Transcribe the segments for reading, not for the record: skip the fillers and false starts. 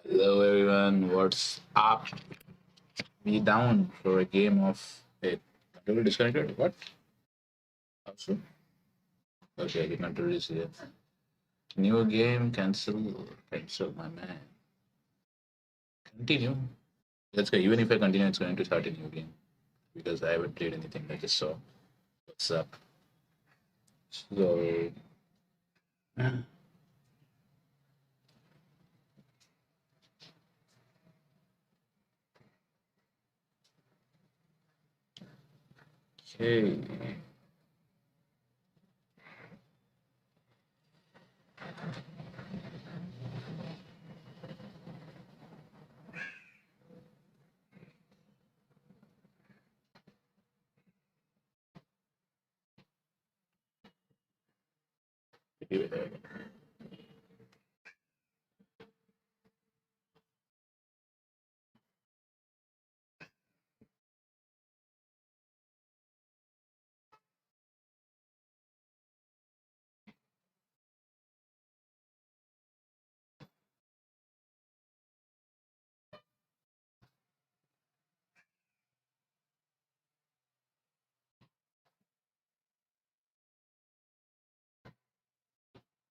Hello everyone, what's up? Me down for a game of wait, controller disconnected? What? Also? Okay, the controller is here. New game, cancel my man. Continue. Let's go. Even if I continue, it's going to start a new game because I haven't played anything. I just saw what's up. So okay.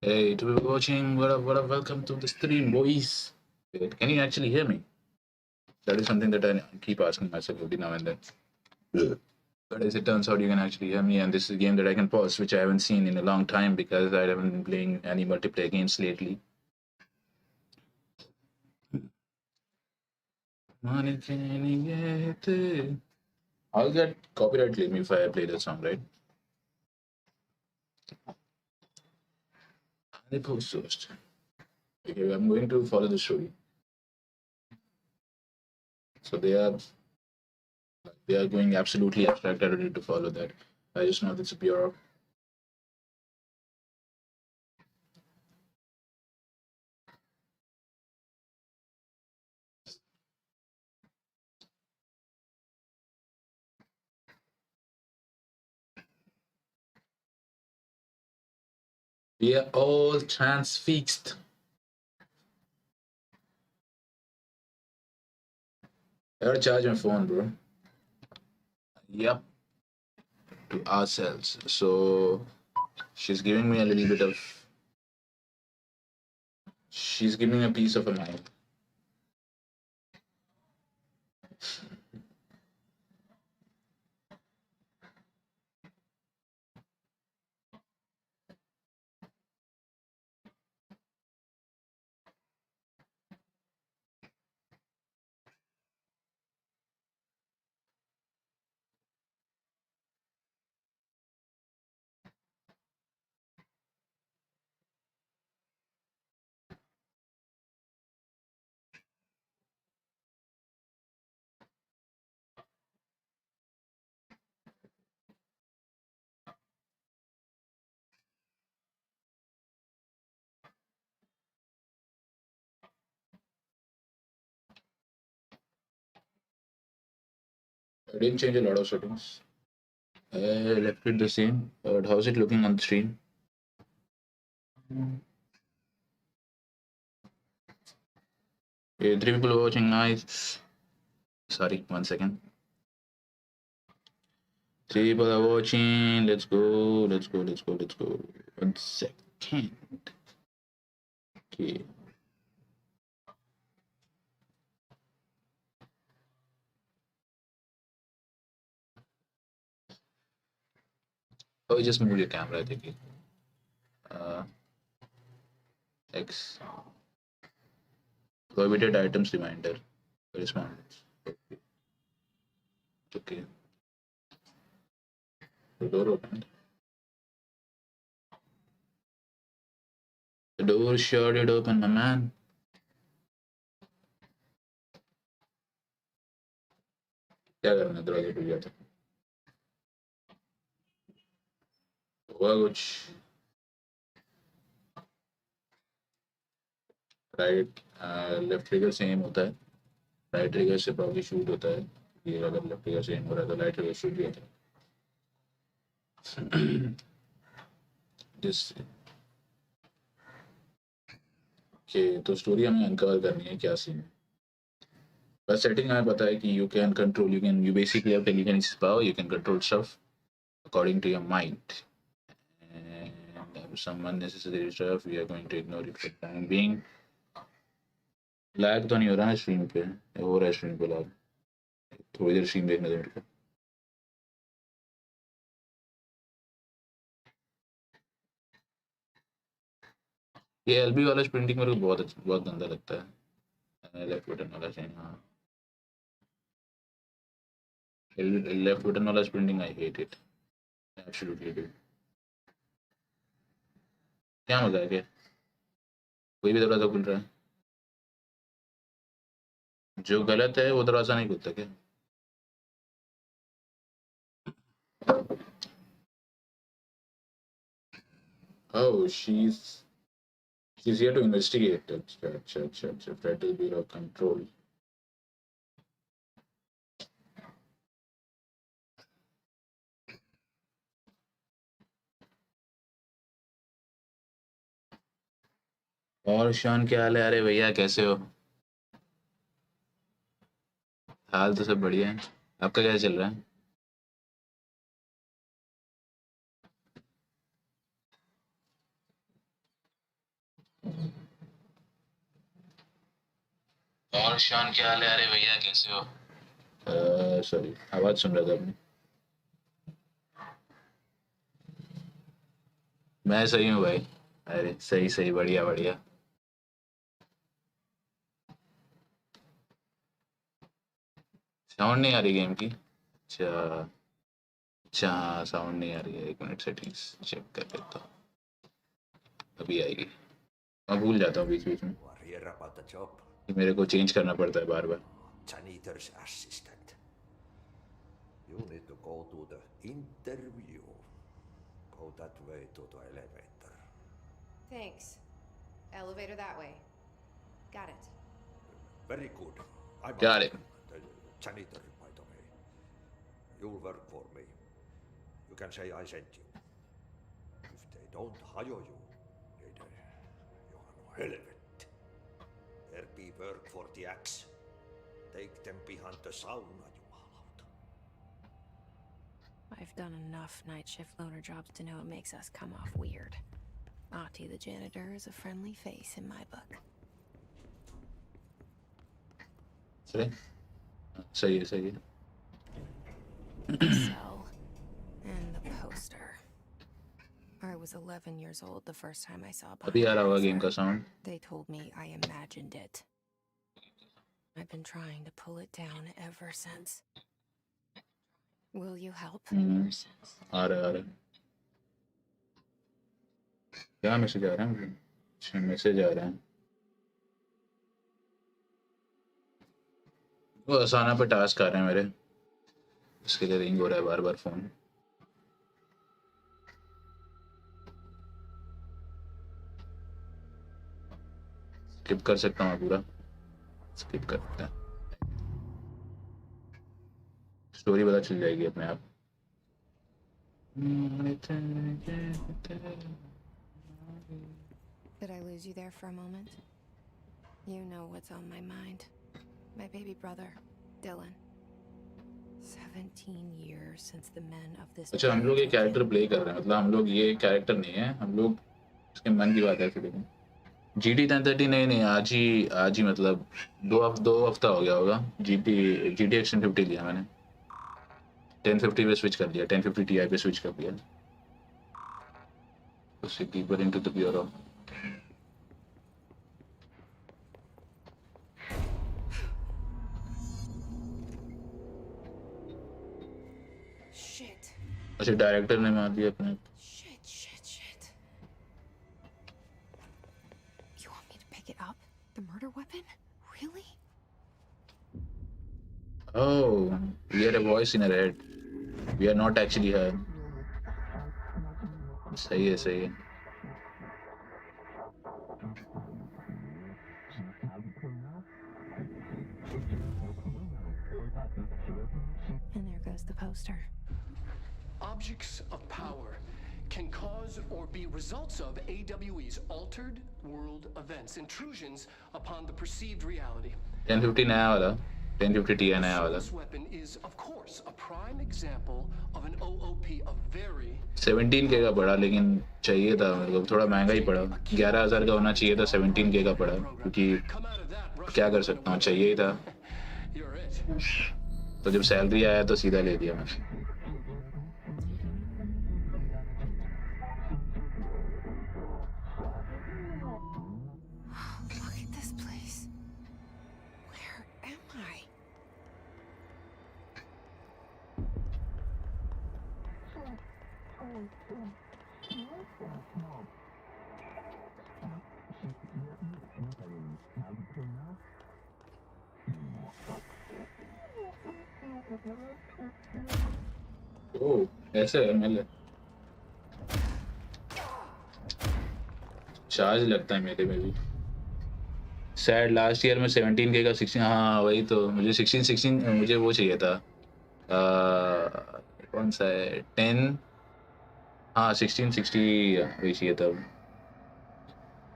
Hey, to be watching, what up, welcome to the stream, boys. Wait, can you actually hear me? That is something that I keep asking myself every now and then. Yeah. But as it turns out, you can actually hear me, and this is a game that I can pause, which I haven't seen in a long time because I haven't been playing any multiplayer games lately. I'll get copyright claim if I play that song, right? The post sourced. Okay, I'm going to follow the story. So they are going absolutely abstract. I don't need to follow that. I just know it's a pure. We are all transfixed. I gotta charge my phone, bro. Yep, to ourselves. So she's giving me a little bit of. She's giving a piece of a mind. I didn't change a lot of settings. I left it the same. But how's it looking on the screen? Okay, three people are watching. Nice. Sorry, 1 second. Three people are watching. Let's go. Let's go. Let's go. Let's go. 1 second. Okay. Oh, you just move your camera, I think. Uh, X. Prohibited items reminder. Respond. Okay. The door opened. The door sure did open, my man. क्या करना है दरवाजा टूट गया था हुआ कुछ right left trigger same होता है राइट ट्रिगर से प्रॉब्ली शूट होता है ये अगर लेफ्ट ट्रिगर सेम हो रहा है तो राइट ट्रिगर शूट भी होता है जिस ओके, तो स्टोरी हमें अनकवर करनी है, क्या सीन है। बस सेटिंग हमें पता है कि you basically have telekinesis power, you can control stuff according to your mind. And if someone necessary stuff, we are going to ignore it for the time being. Lag तो नहीं हो रहा है स्ट्रीम पे, हो रहा है स्ट्रीम पे लैग। थोड़ी देर स्ट्रीम देखने दो मेरे को। ये एलबी वाला प्रिंटिंग मेरे को बहुत गंदा लगता है। लेफ्ट बटन वाला चाहिए। हाँ, लेफ्ट बटन वाला printing I hate it absolutely do. क्या मजा है क्या? कोई भी दरवाजा खुल रहा है, जो गलत है वो दरवाजा नहीं खुलता क्या? Oh, she's here to investigate. अच्छा, Federal Bureau of Control. और शान, क्या हाल है? अरे भैया कैसे हो? हाल तो सब बढ़िया है, आपका क्या चल रहा है? और शान, क्या हाल है? अरे भैया कैसे हो? सॉरी, आवाज सुन रहा था अपनी। मैं सही हूँ भाई। अरे सही सही, बढ़िया बढ़िया। साउंड नहीं आ रही गेम की? अच्छा अच्छा, हाँ साउंड नहीं आ रही है, एक मिनट सेटिंग्स चेक कर लेता हूँ, अभी आएगी। मैं भूल जाता हूँ बीच बीच में कि मेरे को चेंज करना पड़ता है बार बार। Janitor's assistant. You need to go to the interview. Go that way to the elevator. Thanks. Elevator that way. Got it. Very good. I'm Got it. the janitor, by the way. You'll work for me. You can say I sent you. If they don't hire you, you are no helvet. There be work for the axe. Take them behind the sauna, jumalauta. I've done enough night shift loner jobs to know it makes us come off weird. Ahti the janitor is a friendly face in my book. सही है सही है। The cell and the poster. I was 11 years old the first time I saw अभी आ रहा होगा game का Behind sound. They told me I imagined it. I've been trying to pull it down ever since. Will you help? आ रहा है। क्या message आ रहा है मुझे? अच्छा, मैसेज आ रहा है। वो असाना पे टास्क आ रहे हैं मेरे, इसके लिए रिंग हो रहा है बार बार फोन। स्किप कर सकता हूँ पूरा? स्किप करते हैं, स्टोरी पता चल जाएगी अपने आप। Did I lose you there for a moment? You know what's on my mind. My baby brother, Dylan. 17 years since the men of this. अच्छा, हम लोग ये कैरेक्टर प्ले कर रहे हैं, मतलब हम लोग ये कैरेक्टर नहीं है, हम लोग इसके मन की बात है फिर। GT 1030 नहीं, आज ही मतलब दो हफ्ता हो गया होगा। GTX 1050 लिया मैंने, 1050 पे स्विच कर दिया, 1050 Ti पे स्विच कर दिया। तो see deeper into the bureau. Shit. अच्छा, डायरेक्टर ने मार दिया अपने। Shit. You want me to pick it up? The murder weapon? Really? Oh, we are a voice in our head. We are not actually her. सही है सही है। And there goes the poster. Objects of power can cause or be results of AWE's altered world events, intrusions upon the perceived reality. 1050 नया वाला 1050 Ti नया वाला This weapon is, of course, a prime example of an OOP, a very 17K का पड़ा, लेकिन चाहिए था मेरे को, थोड़ा महंगा ही पड़ा। 11,000 का होना चाहिए था, 17K का पड़ा, क्योंकि come out of that Russian क्या कर roulette सकता हूँ, window. चाहिए ही था। You're it. तो जब सैलरी आया तो सीधा ले लिया मैंने। Look at this place. Where am I? ओह, ऐसे है मेले चार्ज लगता है मेले में भी। सैड लास्ट ईयर में 17K का 16, हाँ वही तो, मुझे 16 मुझे वो चाहिए था। कौन सा है 10, हाँ 1660 वही चाहिए था।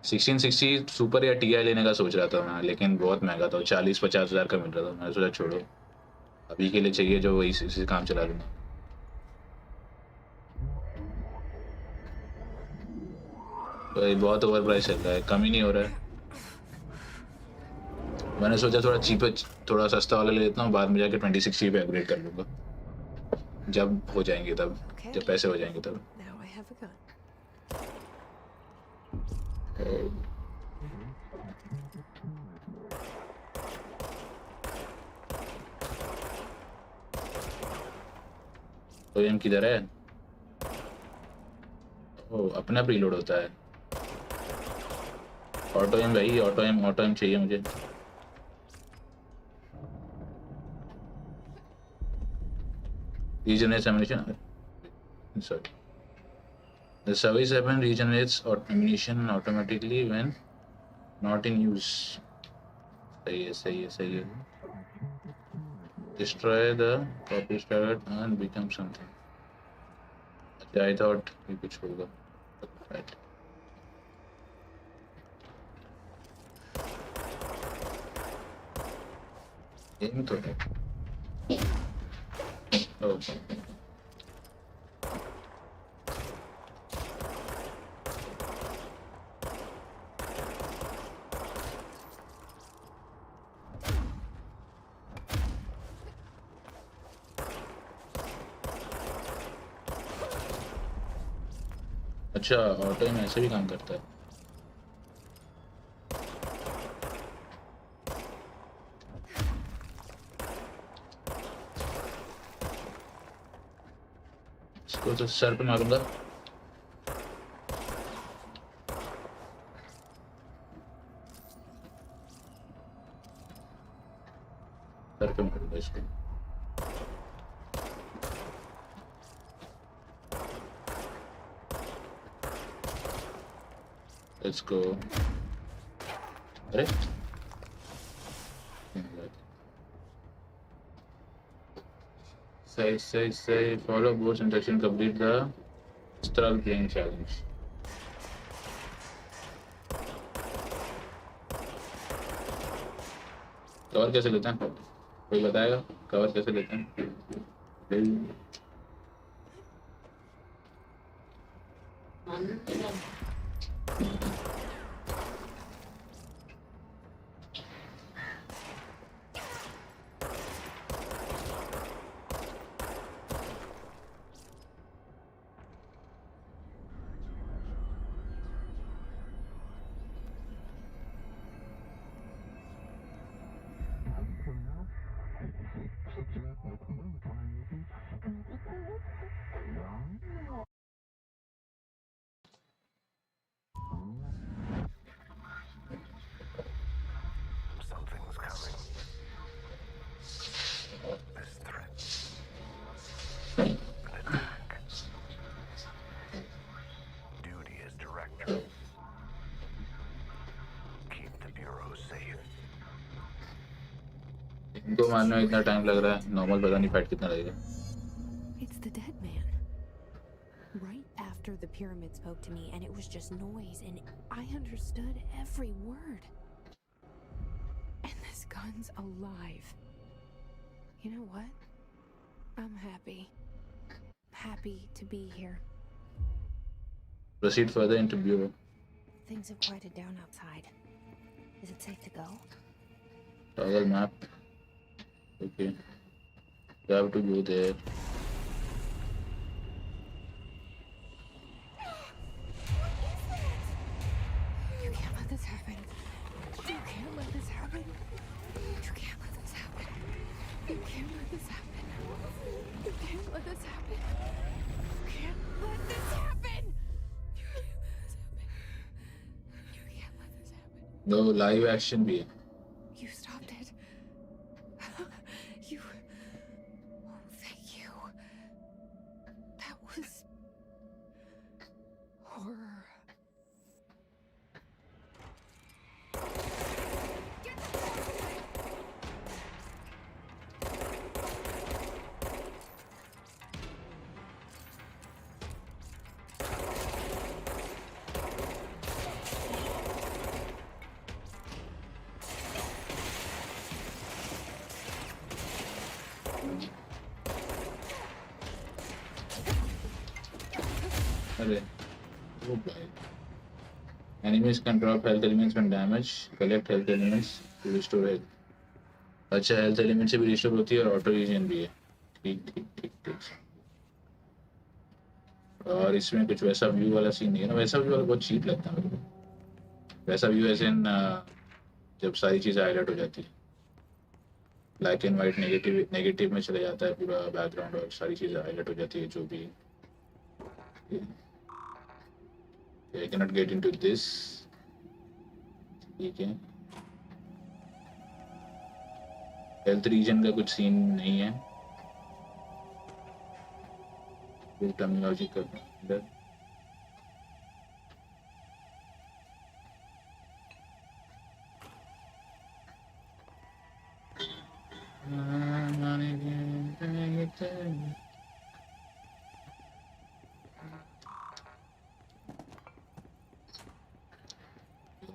1660 सुपर या टी आई लेने का सोच रहा था मैं, लेकिन बहुत महंगा था, 40-50 हज़ार का मिल रहा था। मैंने सोचा छोड़ो, अभी के लिए चाहिए जो वही इसी काम चला लूँगा। भाई बहुत ओवर प्राइस चल रहा है, कम ही नहीं हो रहा है। मैंने सोचा थोड़ा चीप, थोड़ा सस्ता वाला ले लेता हूँ, बाद में जाके 2060 पे अपग्रेड कर लूँगा जब हो जाएंगे, तब जब पैसे हो जाएंगे तब। Now I have a gun. तो एम किधर है? ओ, अपना प्रीलोड होता है। ऑटो एम भाई, ऑटो एम चाहिए मुझे। Regenerates ammunition. Sorry. The service weapon regenerates ammunition automatically when not in use. सही है। Destroy the copy target and become something. I thought ये कुछ होगा। Right. Aim तो है। Oh. अच्छा, ऑटो में ऐसे भी काम करता है। इसको तो सर पे मारूंगा। सर पे मारूंगा इसको। Let's go. अरे सही follow both instruction, complete the struggle playing challenge. Cover कैसे लेते हैं? कोई बताएगा कवर कैसे लेते हैं? Something's coming. This threat. An attack. Duty as director. Keep the bureau safe. इनको मारने में इतना टाइम लग रहा है, नॉर्मल पता नहीं फाइट कितना लगेगा। It's the dead man. Right after after the pyramid spoke to me, and it was just noise, and I understood every word. And this gun's alive. You know what? I'm happy. Happy to be here. Proceed further into bureau. Things have quieted down outside. Is it safe to go? Toggle map. Okay. You have to go there. You can't let this happen. You can't let this happen. You can't let this happen. You can't let this happen. You can't let this happen. You can't let this happen. You can't let this happen. No live action भी है. You stopped it. You. Oh, thank you. That was horror. अरे. Oh boy. Enemies can drop health elements when damaged. Collect health elements to restore health. अच्छा health element से भी restore होती है और auto regen भी है. ठीक ठीक ठीक ठीक. और इसमें कुछ वैसा व्यू वाला सीन नहीं है ना. वैसा व्यू वाला बहुत चीप लगता है मेरे को. वैसा व्यू ऐसे जब सारी चीज़ें हाईलाइट हो जाती है. ब्लैक एंड वाइट नेगेटिव में चले जाता है पूरा बैकग्राउंड और सारी चीज़ें हाईलाइट हो जाती है जो भी. I cannot get into this. ठीक है. हेल्थ रीजन का कुछ सीन नहीं है. टर्मिनोलॉजी का अंदर.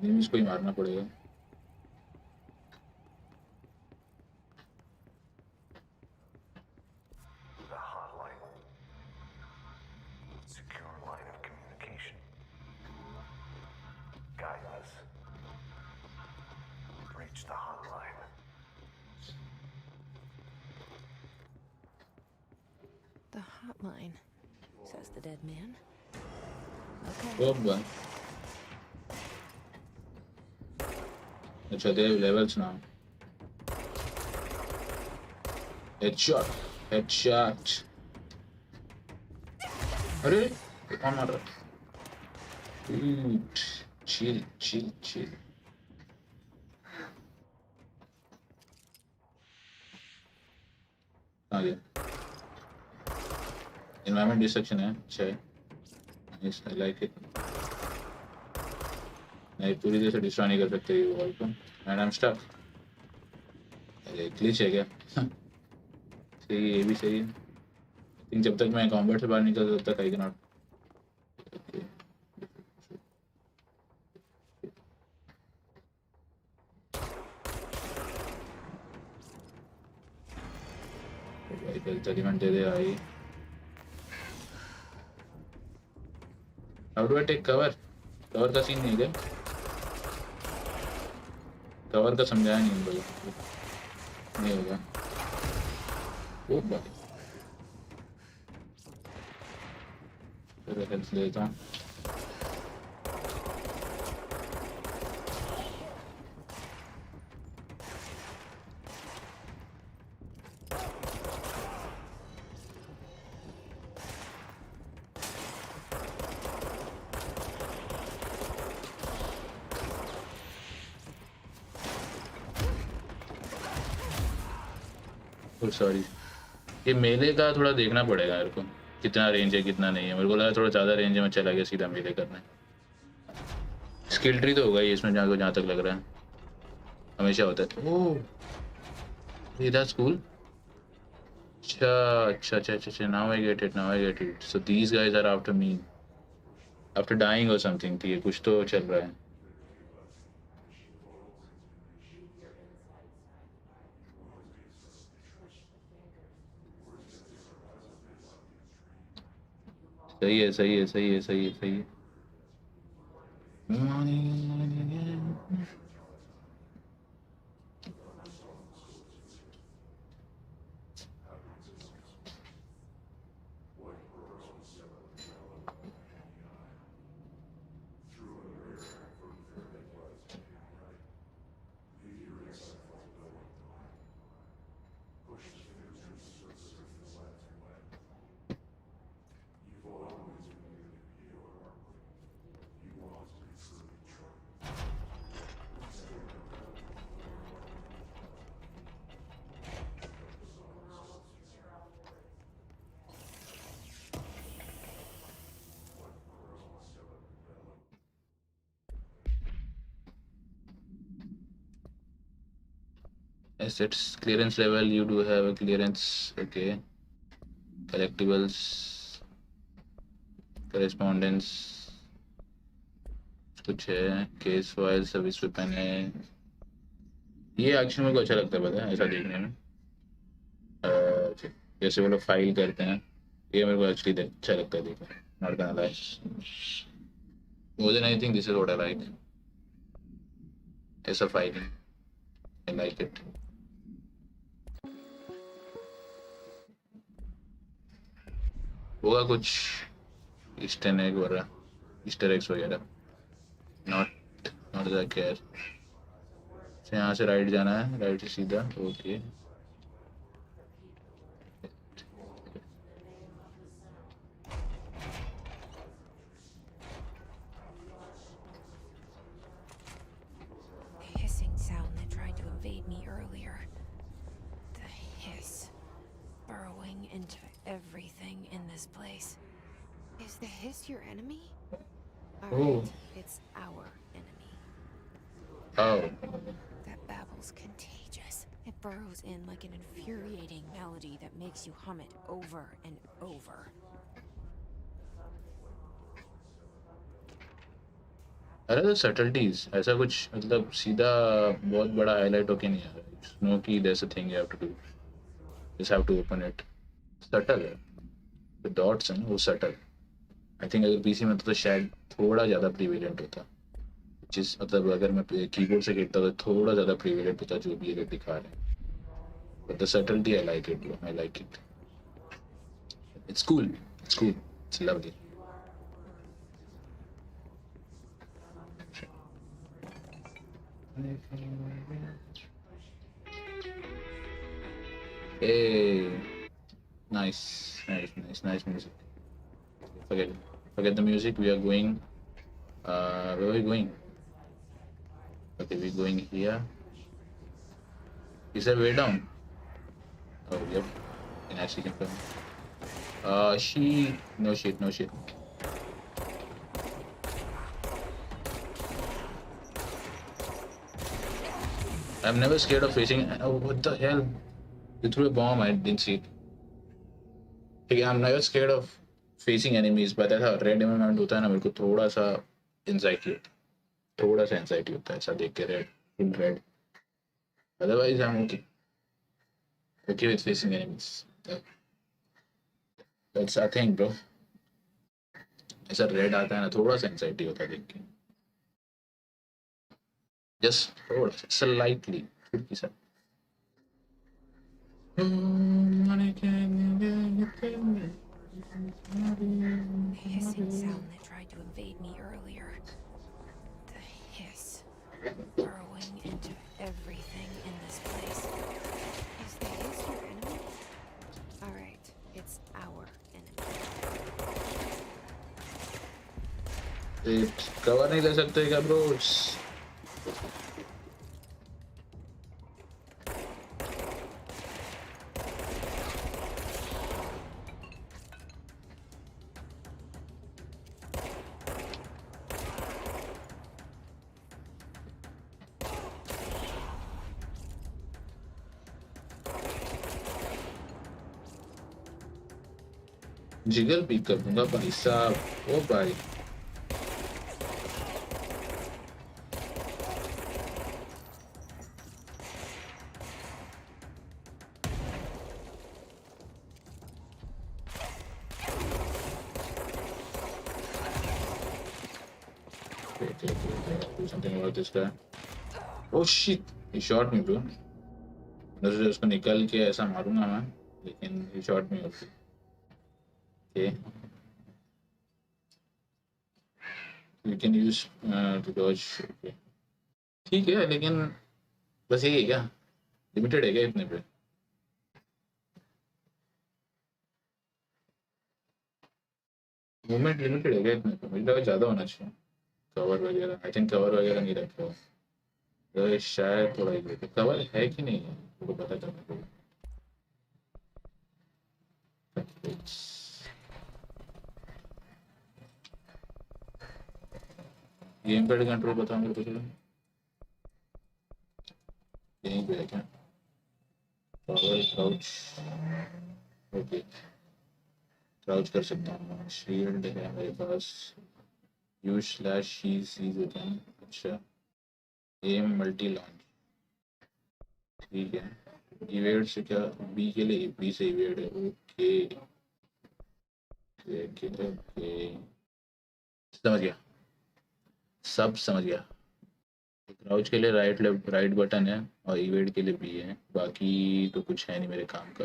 इसको ही मारना पड़ेगा. The hotline. Secure line of communication. Guide us. Reach the hotline. The hotline, says the dead man. Okay. Oh boy. अच्छा they have levels now. Headshot. Headshot. अरे कौन मार रहा है? Dude, chill chill chill. आ गया. Environment destruction है. अच्छा है. Yes, I like it. नहीं पूरी तरह से डिस्ट्रॉय नहीं कर सकते ये वॉल को. And I am stuck. अरे ग्लिच है क्या? सही है. ये भी सही है. आई थिंक जब तक मैं कॉम्बैट से बाहर निकलता तब तक आई कैन नॉट. भाई हेल्थ एलिमेंट दे दे भाई. How do I take cover? Cover का सीन नहीं है क्या? कवर का समझाया नहीं भाई. नहीं होगा. ओ भाई हेल्थ लेता हूँ. सॉरी. ये मेले का थोड़ा देखना पड़ेगा मेरे को. कितना रेंज है कितना नहीं है. मेरे को लगा थोड़ा ज़्यादा रेंज में चला गया सीधा मेले करने. स्किल ट्री तो होगा ही इसमें जहाँ तक लग रहा है. हमेशा होता है. Oh that's cool. अच्छा अच्छा अच्छा अच्छा. Now I get it. Now I get it. So these guys are after me. After dying or something, ठीक है, कुछ तो चल रहा है। सही है, सही है, सही है, सही है, सही है। Assets clearance level, you do have a clearance. Okay. Collectibles, correspondence, कुछ है, केस फाइल, सर्विस वेपन है। ये एक्शन मेरे को अच्छा लगता है, पता है, ऐसा देखने में। जैसे वो लोग फाइल करते हैं, ये मेरे को एक्चुअली अच्छा लगता है देखने में। Not gonna lie, more than anything this is what I like, ऐसा फाइलिंग, I like it. होगा कुछ ईस्टर्न एग वगैरह, ईस्टर एग्स वगैरह, नॉट नॉट दैट केयर। यहाँ से राइट जाना है, राइट से सीधा, okay. The hissing sound that tried to invade me earlier. The hiss, burrowing into everything in this place. Is the hiss your enemy? Alright, it's our enemy. Oh. That babble's contagious. It burrows in like an infuriating melody that makes you hum it over and over. अरे तो सटल्टीज ऐसा कुछ, मतलब सीधा बहुत बड़ा highlight होके नहीं आ रहा। नो कि there's a thing you have to do, just have to open it. Subtle है, the dots हैं वो सटल। आई थिंक अगर पीसी में तो शायद थोड़ा ज़्यादा प्रीवेलेंट होता, जिस मतलब अगर मैं कीबोर्ड से खेलता तो थोड़ा ज़्यादा प्रीवेलेंट होता जो भी ये दिखा रहे हैं। But the subtlety I like it, I like it, it's cool, it's cool, it's lovely. Hey, nice, nice, nice, nice music. Forget the music. We are going. Where are we going? Okay, we're going here. Is there way down? Oh, yep. Can actually confirm. No shit, no shit. I'm never scared of facing. Oh, what the hell? You threw a bomb. I didn't see it. Okay, I'm never scared of facing enemies, but ऐसा red element होता है ना, मेरे को थोड़ा सा anxiety होता है, थोड़ा सा एंजाइटी होता है ऐसा देख के red, full red. Otherwise I am okay with facing enemies. That's I think bro, ऐसा रेड आता है ना, थोड़ा सा एंजाइटी होता है देख के, जस्ट थोड़ा सा स्लाइटली, फिर सा। The hissing sound that tried to invade me earlier. The hiss, burrowing into everything in this place. Is the hiss your enemy? Alright, it's our enemy. Cover नहीं ले सकते क्या ब्रोस? जिगर पीक कर दूंगा भाई साहब। ओ भाई Do something about this guy. Oh shit! He shot me, bro. मैं उसको निकल के ऐसा मारूंगा मैं, लेकिन he shot me also. Okay. You can use to dodge. Okay. ठीक है, लेकिन बस यही है क्या? लिमिटेड है क्या इतने पे? मूवमेंट लिमिटेड है क्या इतने पे? मुझे लगा ज़्यादा होना चाहिए. कवर वगैरह, आई थिंक कवर वगैरह नहीं रखा हो. तो शायद थोड़ा ही कवर है कि नहीं है, मुझे पता करना पड़ेगा. गेम पैड कंट्रोल बताओ मेरे को. यहीं पे है क्या? Power crouch. ओके, क्राउच कर सकता हूँ. शील्ड है मेरे पास. Use slash sees again. अच्छा, एम मल्टी लॉन्च. ठीक है. इवेड से क्या? बी के लिए बी से इवेड है. ओके ओके ओके, समझ गया, सब समझ गया. क्राउच के लिए राइट लेफ्ट राइट बटन है और इवेड के लिए बी है. बाकी तो कुछ है नहीं मेरे काम का.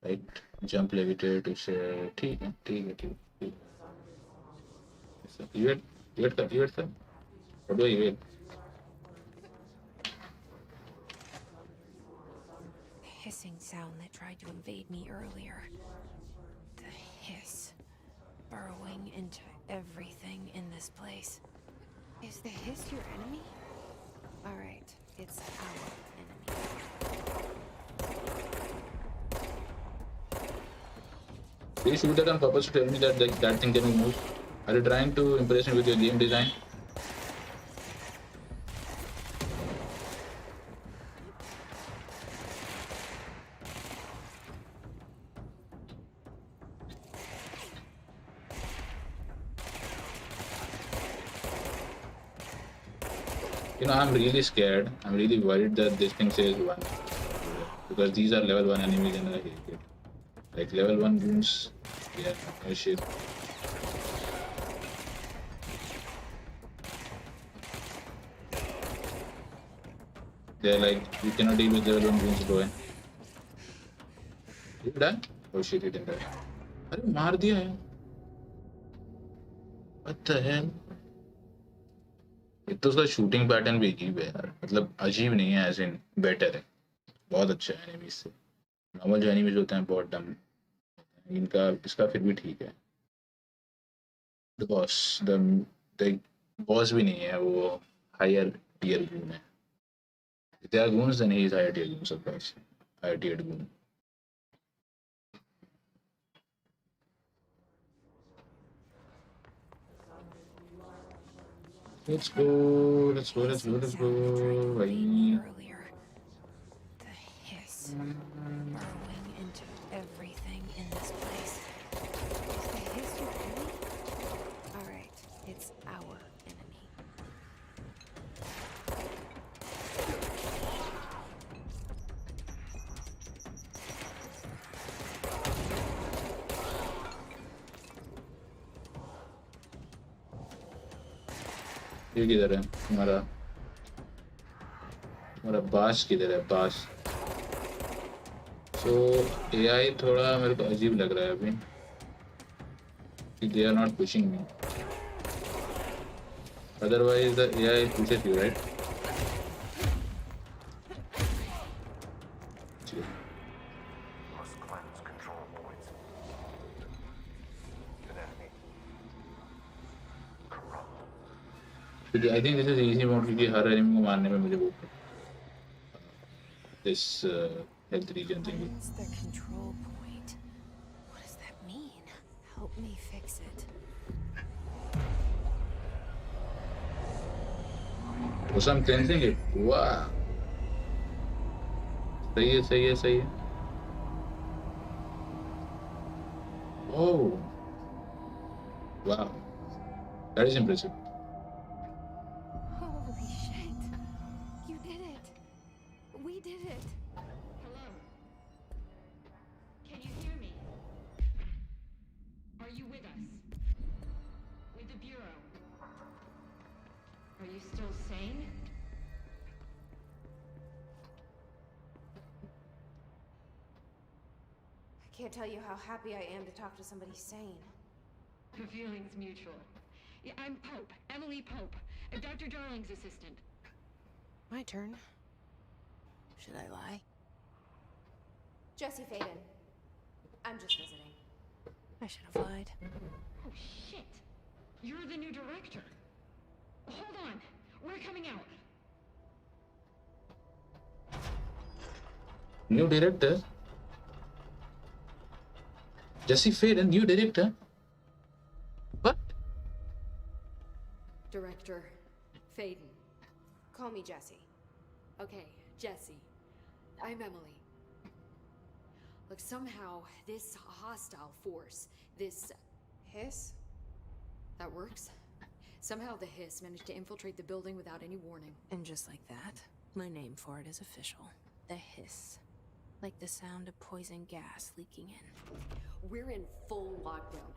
राइट, जंप, लेविटेट, उसे. ठीक है ठीक है ठीक है. इवेड इवेड कर, इवेड कर. और दो evade. Hissing sound that tried to invade me earlier. The hiss, burrowing into everything in this place. Is the hiss your enemy? All right, it's our enemy. Did you shoot that on purpose to tell me that that thing can be moved? Are you trying to impress me with your game design? You know, I'm really scared. I'm really worried that this thing says 1. Because these are level 1 enemies and I hate it. Like level 1 goons. Yeah, no shit. They're like, you cannot deal with level 1 goons, bro. Did you die? Oh shit, he didn't die. अरे मार दिया है. What the hell? एक तो उसका shooting pattern भी अजीब है यार. मतलब अजीब नहीं है, एज इन बेटर है. बहुत अच्छा है एनिमीज से. नॉर्मल जो एनिमीज होते हैं बहुत डम. इनका इसका फिर भी ठीक है. द बॉस द बॉस भी नहीं है, वो हायर टियर गून है. They are goons, then he is higher tier goon, of course. Higher tiered goon. Let's go, let's go, let's go, let's go. Earlier, the hiss, burrowing into everything in this place. Is the hiss your enemy? All right, it's our enemy. ये किधर है हमारा हमारा बास किधर है? बास. सो AI थोड़ा मेरे को अजीब लग रहा है अभी कि they are not pushing me. Otherwise the AI pushes you, right? Must cleanse control points. An enemy. Corrupt. I think this is easy mode क्योंकि हर एनिमी को मारने में मुझे वो this health regen thing. Cleanse the control point. What does that mean? Help me fix it. So I'm cleansing it. Wow. सही है सही है सही है. Oh. Wow. That is impressive. Holy shit. You did it. We did it. Hello? Can you hear me? Are you with us? With the Bureau? still sane? I can't tell you how happy I am to talk to somebody sane. The feeling's mutual. Yeah, I'm Pope, Emily Pope, Dr. Darling's assistant. My turn. Should I lie? Jesse Faden. I'm just visiting. I should have lied. Oh, shit. You're the new director. Hold on. We're coming out. New director? Jesse Faden, new director? What? Director Faden. Call me Jesse. Okay, Jesse. I'm Emily. Look, somehow this hostile force, this Hiss? that works. Somehow the hiss managed to infiltrate the building without any warning. And just like that, my name for it is official. The hiss. Like the sound of poison gas leaking in. We're in full lockdown.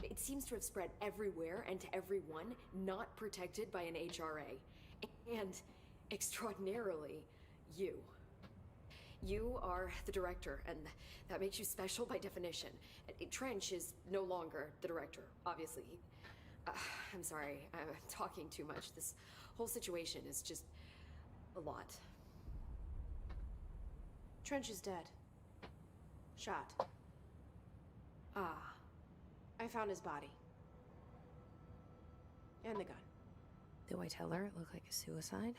It seems to have spread everywhere and to everyone not protected by an HRA. And, extraordinarily, you. You are the director, and that makes you special by definition. Trench is no longer the director, obviously. I'm sorry, I'm talking too much. This whole situation is just a lot. Trench is dead. Shot. Ah, I found his body. And the gun. Do I tell her it looked like a suicide?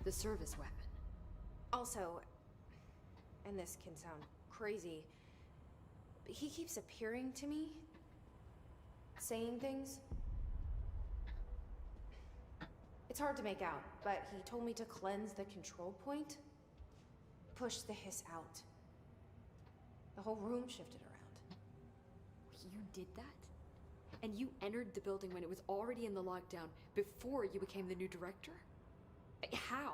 the service weapon. Also, and this can sound crazy, but he keeps appearing to me, saying things. It's hard to make out, but he told me to cleanse the control point, push the hiss out. The whole room shifted around. You did that? And you entered the building when it was already in the lockdown before you became the new director? How?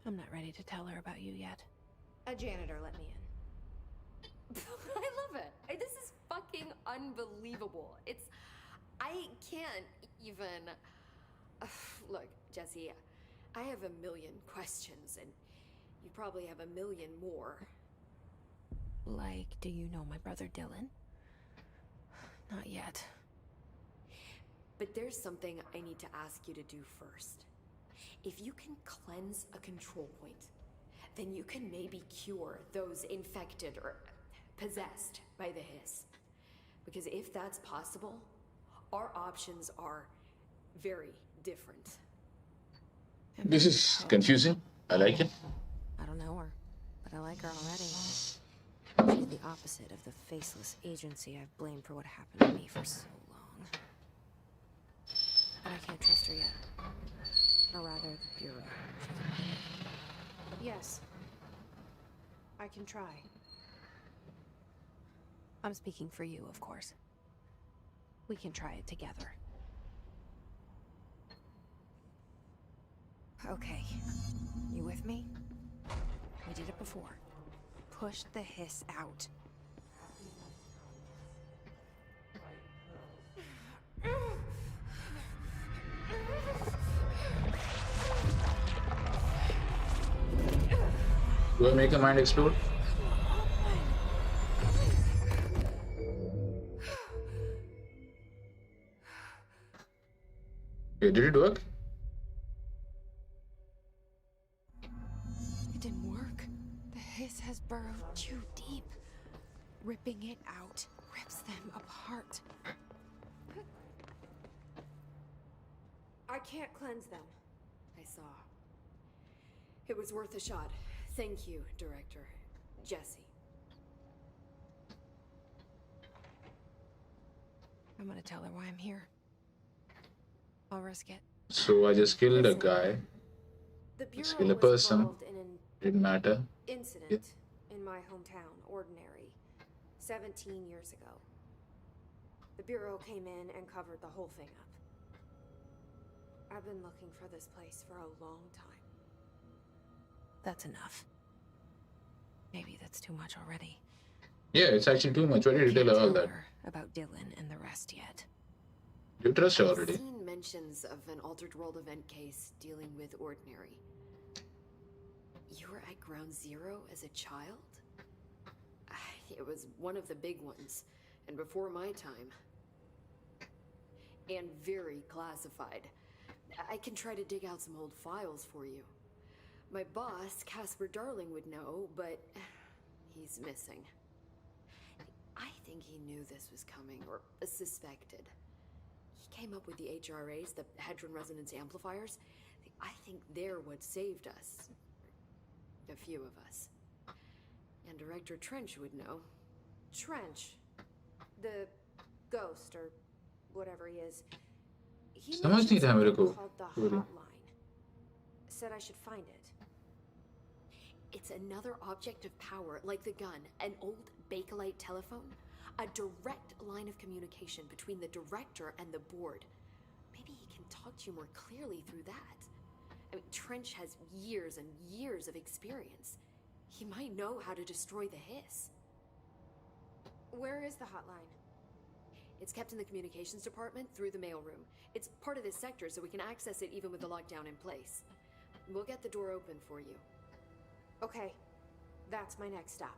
I'm not ready to tell her about you yet. A janitor let me in. I love it. This is fucking unbelievable. I can't even... Look, Jesse, I have a million questions, and you probably have a million more. Like, do you know my brother Dylan? Not yet. But there's something I need to ask you to do first. If you can cleanse a control point, then you can maybe cure those infected or possessed by the hiss. Because if that's possible, our options are very different. This is confusing. I like it. I don't know her, but I like her already. She's the opposite of the faceless agency I've blamed for what happened to me for so long. But I can't trust her yet. Or rather, the Bureau. Yes. I can try. I'm speaking for you, of course. We can try it together. Okay. You with me? We did it before. Push the hiss out. Do I make a mind explode? Okay, did it work? It didn't work. The hiss has burrowed too deep. Ripping it out rips them apart. I can't cleanse them. I saw. It was worth a shot. Thank you, Director. Jesse. I'm gonna tell her why I'm here. I'll risk it. So I just killed a guy. The Bureau kill a was person. involved in an Didn't matter. incident in my hometown, Ordinary, 17 years ago. The Bureau came in and covered the whole thing up. I've been looking for this place for a long time. That's enough. Maybe that's too much already. Yeah, it's actually too much. Why did you tell her all Can't that? her about Dylan and the rest yet. You trust her I've already. seen mentions of an Altered World event case dealing with Ordinary. You were at Ground Zero as a child? It was one of the big ones, and before my time. And very classified. I can try to dig out some old files for you. My boss, Casper Darling, would know, but he's missing. I think he knew this was coming, or suspected. He came up with the HRAs, the Hadron Resonance Amplifiers. I think they're what saved us. A few of us. And Director Trench would know. Trench. The ghost, or whatever he is. He समझ mentioned नहीं था मेरे something को called the पूरी. hotline. Said I should find it. It's another object of power, like the gun, an old Bakelite telephone. A direct line of communication between the director and the board. Maybe he can talk to you more clearly through that. I mean, Trench has years and years of experience. He might know how to destroy the hiss. Where is the hotline? It's kept in the communications department through the mailroom. It's part of this sector, so we can access it even with the lockdown in place. We'll get the door open for you. Okay, that's my next stop.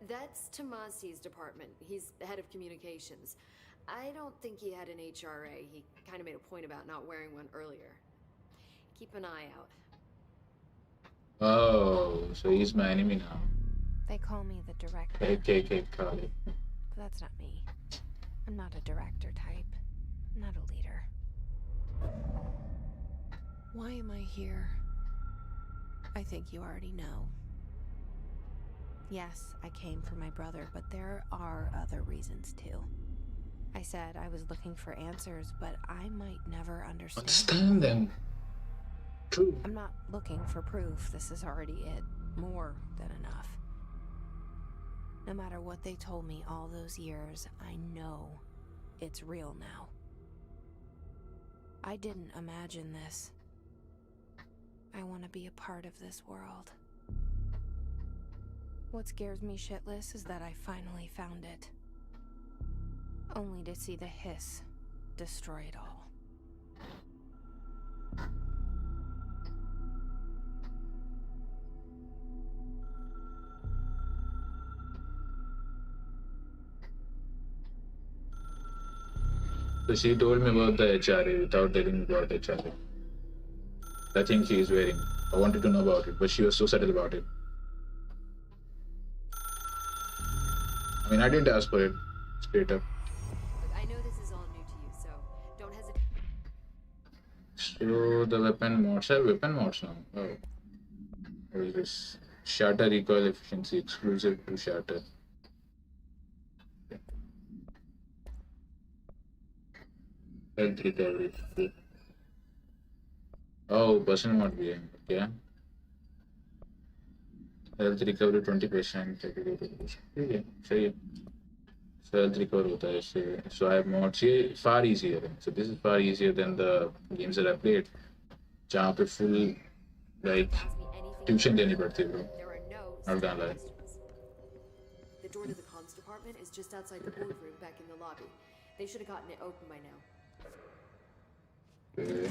That's Tomasi's department. He's the head of communications. I don't think he had an HRA. He kind of made a point about not wearing one earlier. Keep an eye out. Oh, so he's my enemy now. They call me the director, Okay, Kali. but that's not me. I'm not a director type. I'm not a leader. Why am I here? I think you already know. Yes, I came for my brother, but there are other reasons too. I said I was looking for answers, but I might never understand. Understand them. True. I'm not looking for proof. This is already it. More than enough. No matter what they told me all those years, I know it's real now. I didn't imagine this. I want to be a part of this world. What scares me shitless is that I finally found it. Only to see the hiss destroy it all. So she told me about the HRA without telling me about HRA. That thing she is wearing. I wanted to know about it, but she was so subtle about it. I mean, I didn't ask for it, straight up. Look, I know this is all new to you, so don't hesitate. So the weapon mods have weapon mods now. Oh. What is this? Shatter recoil efficiency exclusive to Shatter. Health recovery. Oh, person mod भी है. Okay. Health recovery 20%. ठीक है, सही है. So health recover होता है इससे. So I have mods. ये far easier. So this is far easier than the games that I played. जहाँ पे full like Ask me anything. tuition देनी पड़ती है bro. There are no Not gonna silly lie. questions. The door to the comms department is just outside the boardroom back in the lobby. They should have gotten it open by now. Okay.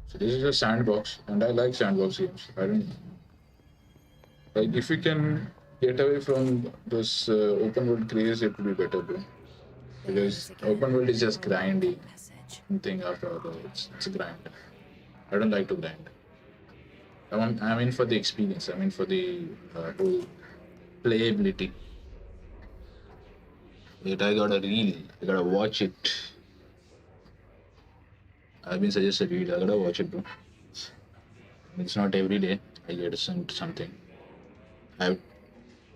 So this is a sandbox, and I like sandbox games. I don't like if we can get away from this open world craze, it would be better, bro. Because open world is just grindy, Message. one thing after other. It's a grind. I don't like to grind. I'm in for the experience. I'm in for the whole playability. But I got a reel. I gotta watch it. I've been suggested read. I gotta watch it, bro. It's not every day I get sent something. I have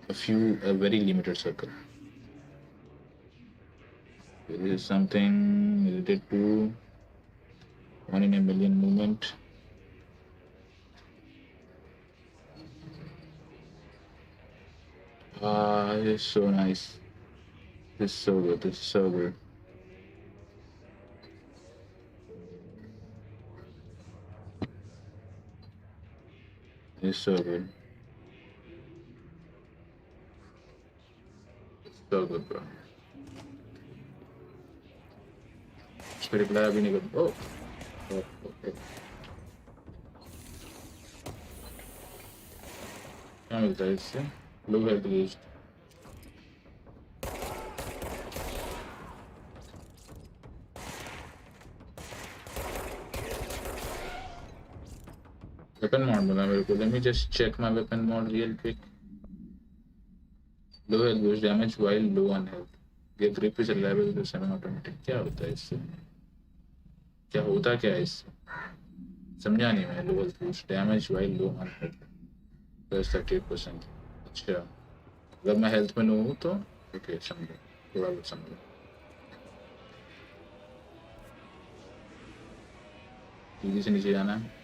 a very limited circle. This is something related to 1 in a million movement. This is so nice. This is so good. This is so good. It's so good. So good, bro. पे reply अभी नहीं कर। ओ क्या मिलता है इससे? Low health boost. Weapon mod मिला मेरे को। Let me just check my weapon mod real quick. Low health boost damage while low on health. ये grip is reliable to semi automatic. क्या होता है इससे? क्या होता क्या है इससे? समझा नहीं मैं। लो health boost damage while low on health plus 38%। अच्छा अगर मैं हेल्थ में लो हूँ तो ओके समझो, थोड़ा बहुत समझो। सीधी से नीचे जाना है।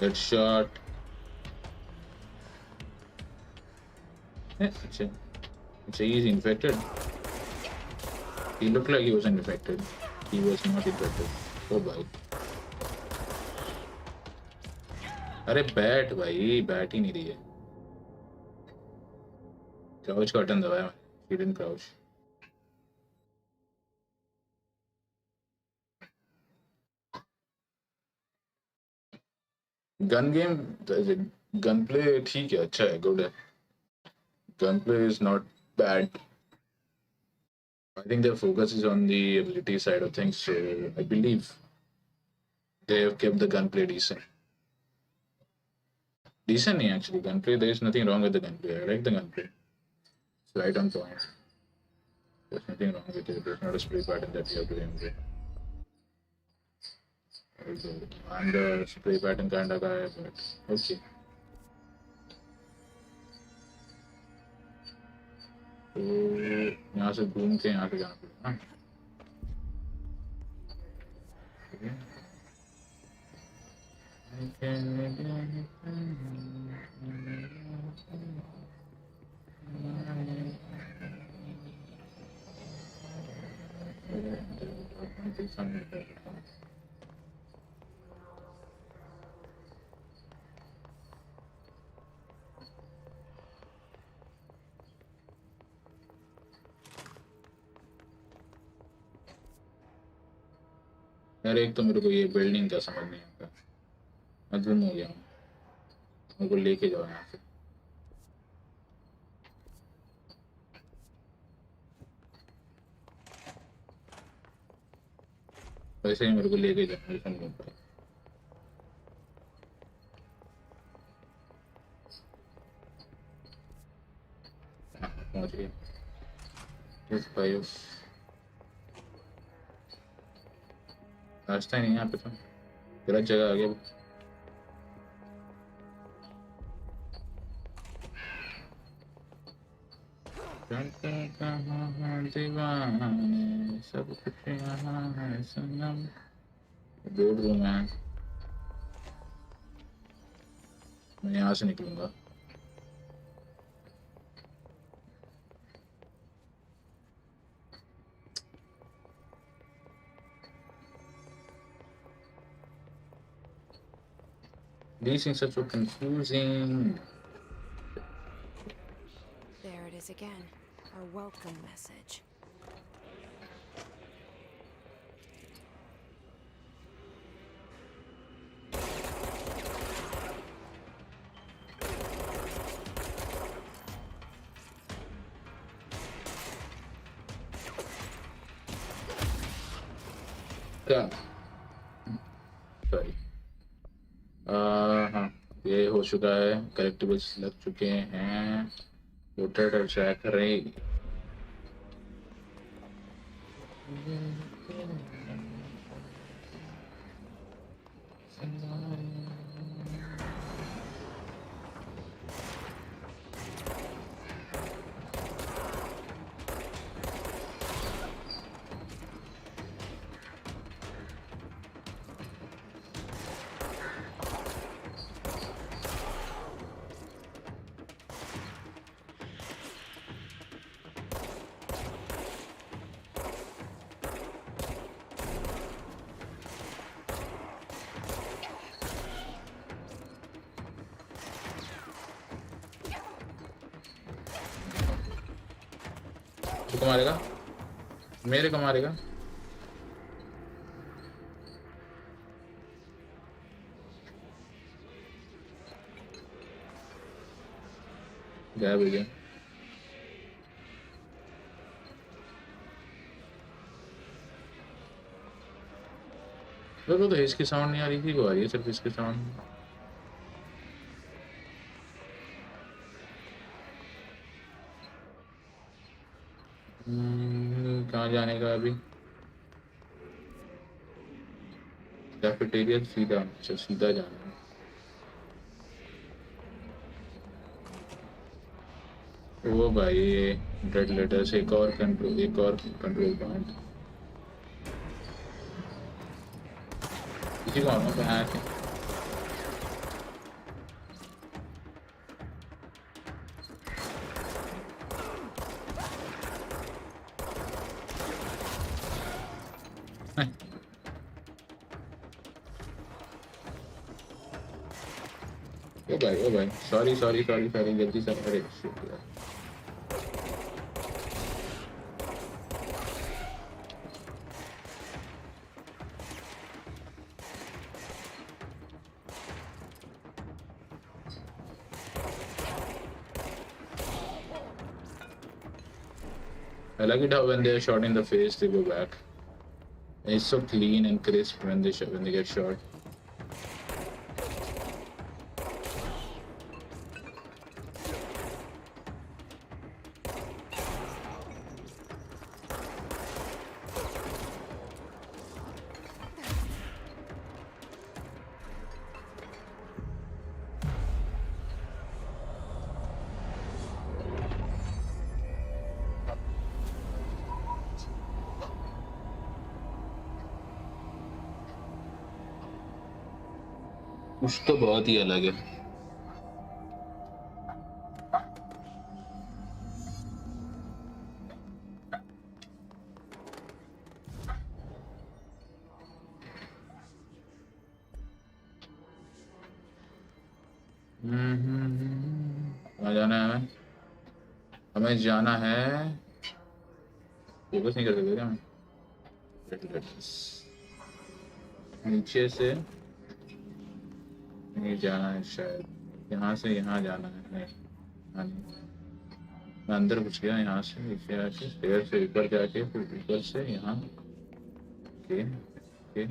Headshot. It's he's infected. He looked like he wasn't infected. He was not infected. Oh boy. अरे बैट भाई, बैट ही नहीं रही है। क्राउच का बटन दबाया मैंने। He didn't crouch. Gun game, gun play ठीक है, अच्छा है, गुड है। Gun play is not bad. I think their focus is on the ability side of things, so I believe they have kept the gunplay decent. Decent, nahi, actually. Gunplay, there is nothing wrong with the gunplay. I like the gunplay. It's right on point. There's nothing wrong with it. There's not a spray pattern that you have to remove. I'm the spray pattern kind of guy, but okay. तो यहाँ से घूम के यहाँ पे जाना पड़ेगा ना। यार एक तो मेरे को ये बिल्डिंग का समझ नहीं आता। मैं गुम हो गया हूँ। मेरे को लेके जाओ यहाँ से। वैसे ही मेरे को लेके जाओ, मेरे समझ नहीं आता। पहुँच गया। रास्ता ही नहीं यहाँ पे, तो गलत जगह आ गया। दीवाने सब कुछ यहाँ है सनम। बोर्ड रूम है, मैं यहाँ से निकलूंगा। These things are so confusing. There it is again. Our welcome message. क्या? Sorry. हाँ, ये हो चुका है। कलेक्टिबल्स लग चुके हैं। वोटर और चेक करें। किसको मारेगा? मेरे को मारेगा? गया भैया। तो इसकी साउंड नहीं आ रही थी, वो आ रही है सिर्फ इसकी साउंड। कहाँ जाने का अभी? कैफेटेरिया सीधा, अच्छा सीधा जाना है। वो भाई डेड लेटर्स, एक और कंट्रोल पॉइंट। इसी को आना है। ओ भाई सॉरी गलती से। अरे shit यार। I like it how when they are shot in the face, they go back. And it's so clean and crisp when they get shot. कुछ तो बहुत ही अलग है। कहाँ जाना है हमें? हमें जाना है, फोकस नहीं कर सकते क्या हम? नीचे से नहीं जाना है शायद, यहाँ से यहाँ जाना है। नहीं, हाँ नहीं, मैं अंदर घुस गया। यहाँ से नीचे आके स्टेयर से ऊपर जाके फिर ऊपर से यहाँ। ओके ओके,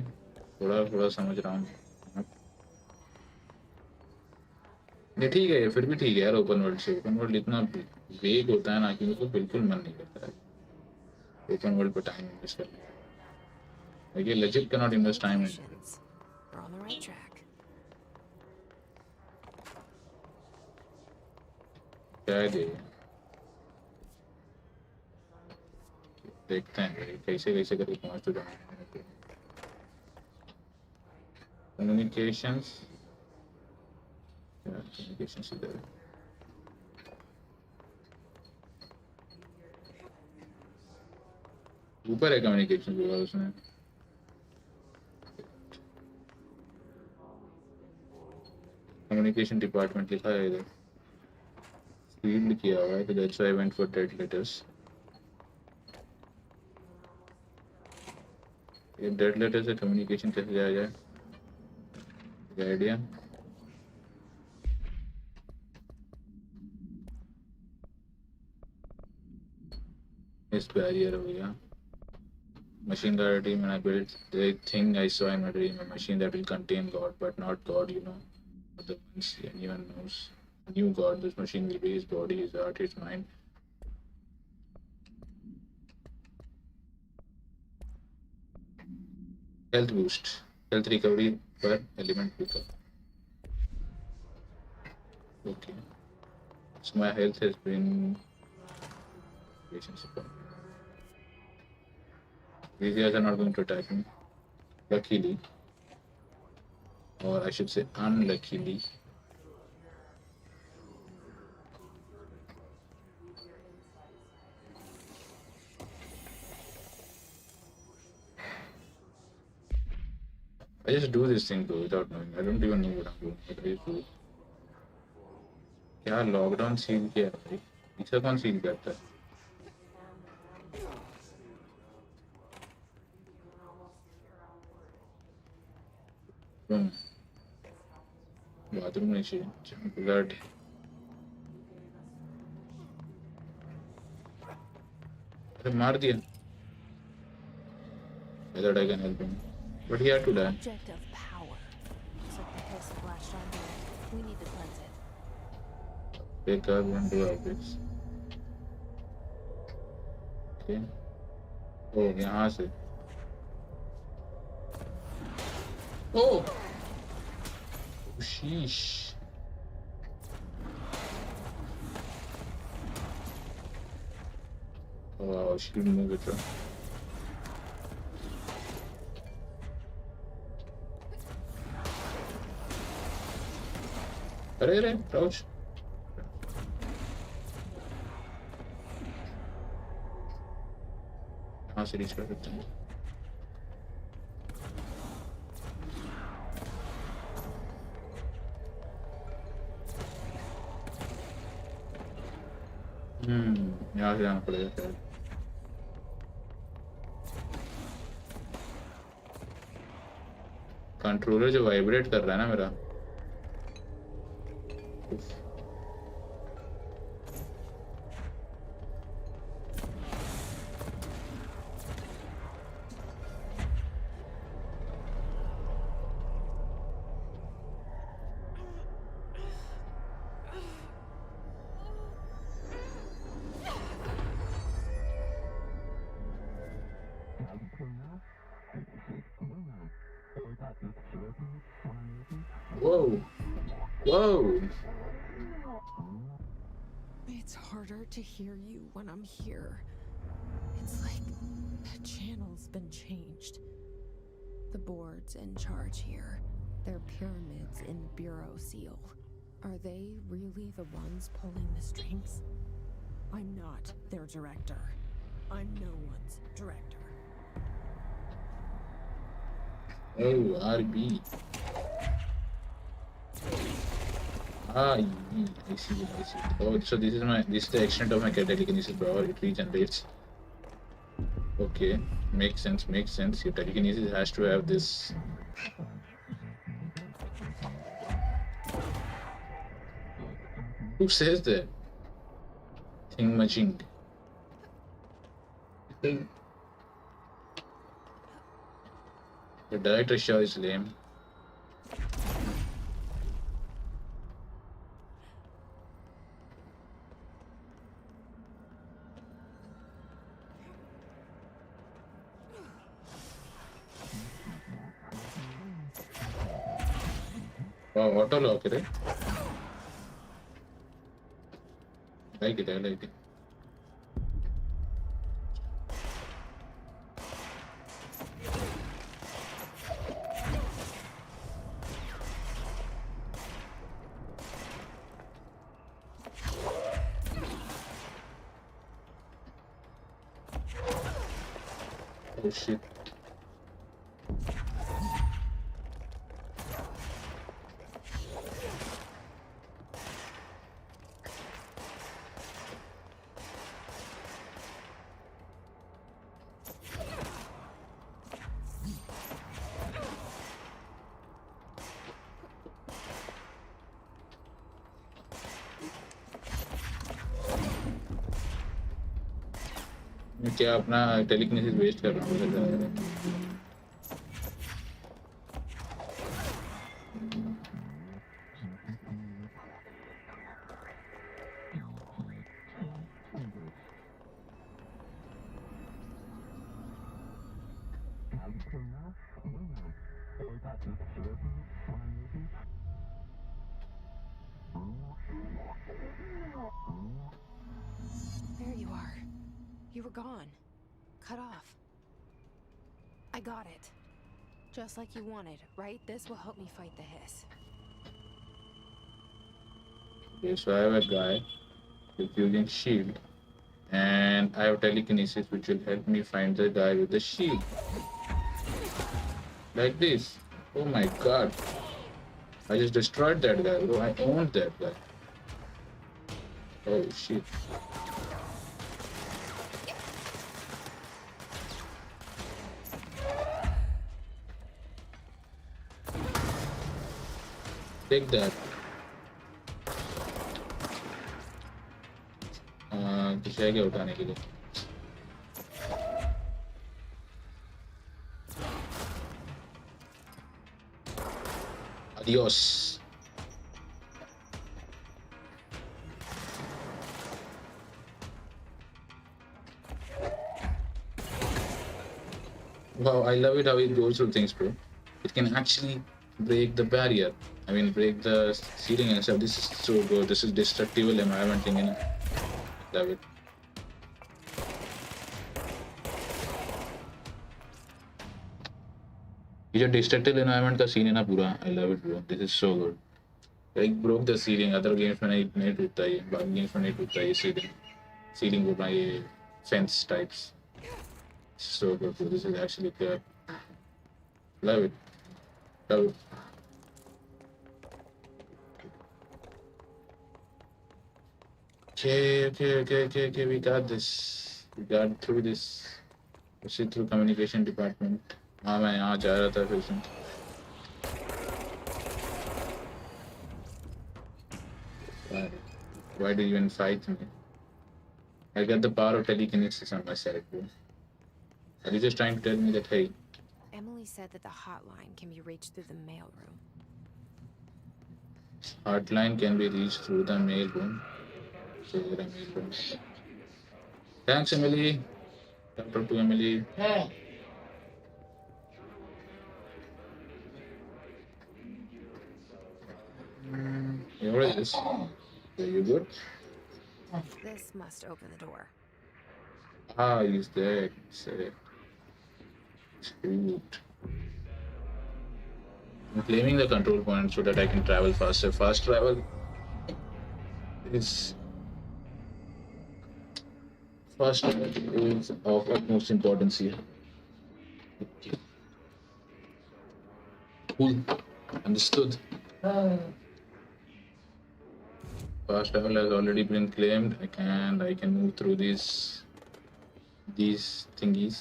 थोड़ा थोड़ा समझ रहा हूँ। नहीं ठीक है, फिर भी ठीक है यार। ओपन वर्ल्ड से, ओपन वर्ल्ड इतना वेग होता है ना कि मुझको बिल्कुल मन नहीं करता है ओपन वर्ल्ड पर टाइम इन्वेस्ट करने का। देखिए legit can not invest time in. We're on the right track. क्या है देखते हैं भाई, कैसे कैसे करके पहुँच तो जाना है। कम्युनिकेशंस, कम्युनिकेशंस इधर है। ऊपर है कम्युनिकेशन बोला उसने। कम्युनिकेशन डिपार्टमेंट लिखा है इधर, सील्ड किया हुआ है, तो that's why I went for dead letters. ये डेड लेटर से कम्युनिकेशन कैसे जाया जाए? आइडिया? इस बैरियर हो गया। Machine that a dream and I built the thing I saw in my dream, a machine that will contain God, but not God, you know. But the once anyone knows, knew God, this machine will be his body, his heart, his mind. Health boost, health recovery per element pickup. Okay, so my health has been relationship. These guys are not going to attack me, luckily, or I should say unluckily. I just do this thing though without knowing. I don't even know what I'm doing, but I just do it. क्या lockdown seal किया है भाई? इसे कौन seal करता है? Boom. Bathroom में चाहिए ब्लड अरे मार दिया I thought I can help him but he had to die Object of power. Looks like the hiss flashed onto it. We need to cleanse it. pick up and do this okay oh यहाँ से oh sheesh wow she didn't move it right. अरे अरे crouch यहाँ से reach कर सकते हैं यहाँ से जाना पड़ेगा शायद कंट्रोलर जो वाइब्रेट कर रहा है ना मेरा Whoa! Whoa! It's harder to hear you when I'm here. It's like the channel's been changed. The board's in charge here. They're pyramids in Bureau Seal. Are they really the ones pulling the strings? I'm not their director. I'm no one's director. Oh, RB. I see. Oh, so this is the extent of my telekinesis power. It regenerates. Okay, makes sense. Your telekinesis has to have this. Who says that? Thingamajig. The director show is lame. Wow, auto lock it. I like it. Oh shit. क्या अपना telekinesis waste कर रहा हूँ There you are. You were gone. Cut off. I got it. Just like you wanted, right? This will help me fight the hiss. Okay, so I have a guy with using shield and I have telekinesis which will help me find the guy with the shield. Like this. Oh my god. I just destroyed that guy. Oh, I owned that guy. Oh shit. Take that. कुछ है क्या उठाने के लिए? Adios. Wow, I love it how it goes through things, bro. It can actually break the barrier. I mean, break the ceiling and stuff. This is so good. This is destructible environment thing, you know. Love it. ये जो destructible environment का scene है ना पूरा, I love it, bro. This is so good. Like broke the ceiling. Other games में नहीं टूटता ये. बाकी games में नहीं टूटता ये ceiling. Ceiling बोलना ये fence types. So good, bro. This is actually good. Love it. Love it. Okay. We got this. We got through this. Proceed through communication department. हाँ मैं यहाँ जा रहा था फिर से. Why do you even fight me? I got the power of telekinesis on my side, bro. Are you just trying to tell me that, hey? Emily said that the hotline can be reached through the mailroom. Hotline can be reached through the mailroom. Thanks, Emily. Talk to Emily. Hey. What is this? Are you good? This must open the door. Ah, he's there. Say. Shoot. I'm claiming the control point so that I can travel faster. Fast travel is of utmost importance here. Okay. Cool. Understood. Fast travel has already been claimed. I can move through these thingies.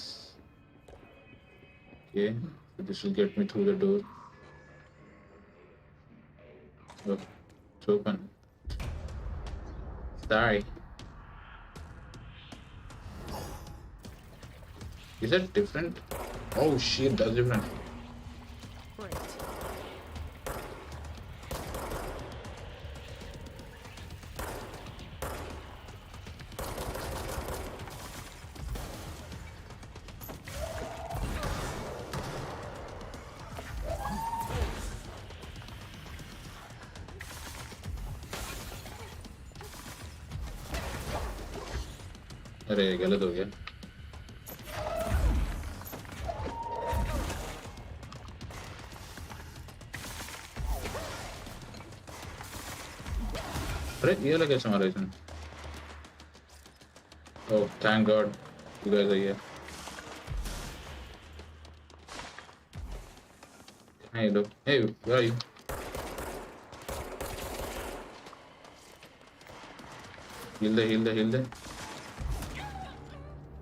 Okay, so this will get me through the door. Oh, it's open. Sorry. Is that different? Oh shit, that's different. Great. अरे गलत हो गया. अरे ये लगा कैसे मारा इसने? Oh, thank God, you guys are here. Hey, look. Hey, where are you? Heal the.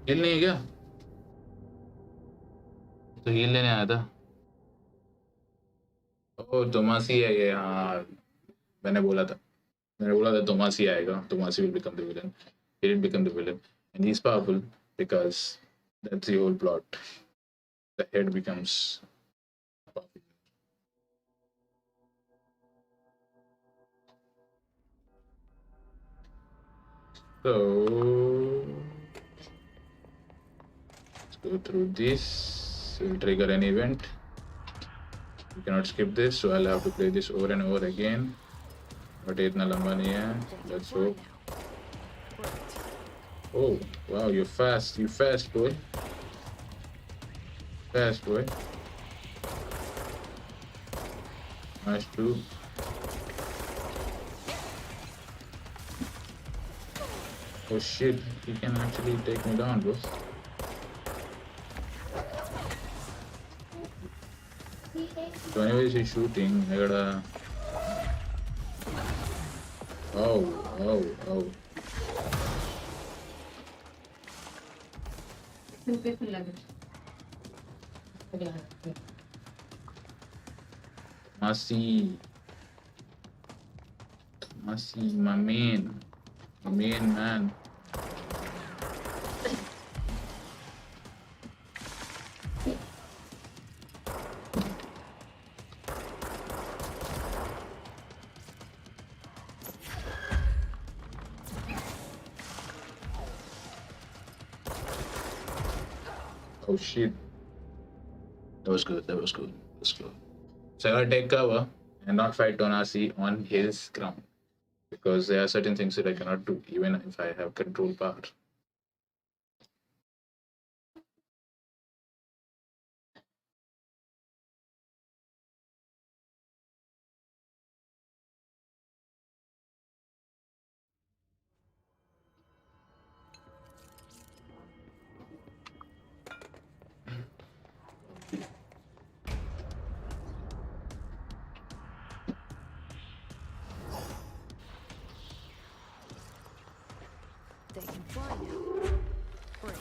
Heal नहीं है क्या? तो heal लेने आया था. Oh, Tomasi है ये. हाँ, मैंने बोला था Tomasi आएगा. Tomasi will become the villain. He didn't become the villain, and he's powerful because that's the whole plot. The head becomes powerful. So let's go through this. We'll trigger an event. We cannot skip this, so I'll have to play this over and over again. But इतना लंबा नहीं है. Let's hope. Oh wow, you're fast. You fast, boy. Fast, boy. Nice too. Oh shit, he can actually take me down, bro. So anyways, he's shooting. I gotta... Oh. Masi. Tomasi, my main man. Oh shit. That was good. That was good. That's good. So I gotta take cover and not fight Tonasi on his ground. Because there are certain things that I cannot do, even if I have control power. They can fly now. Great.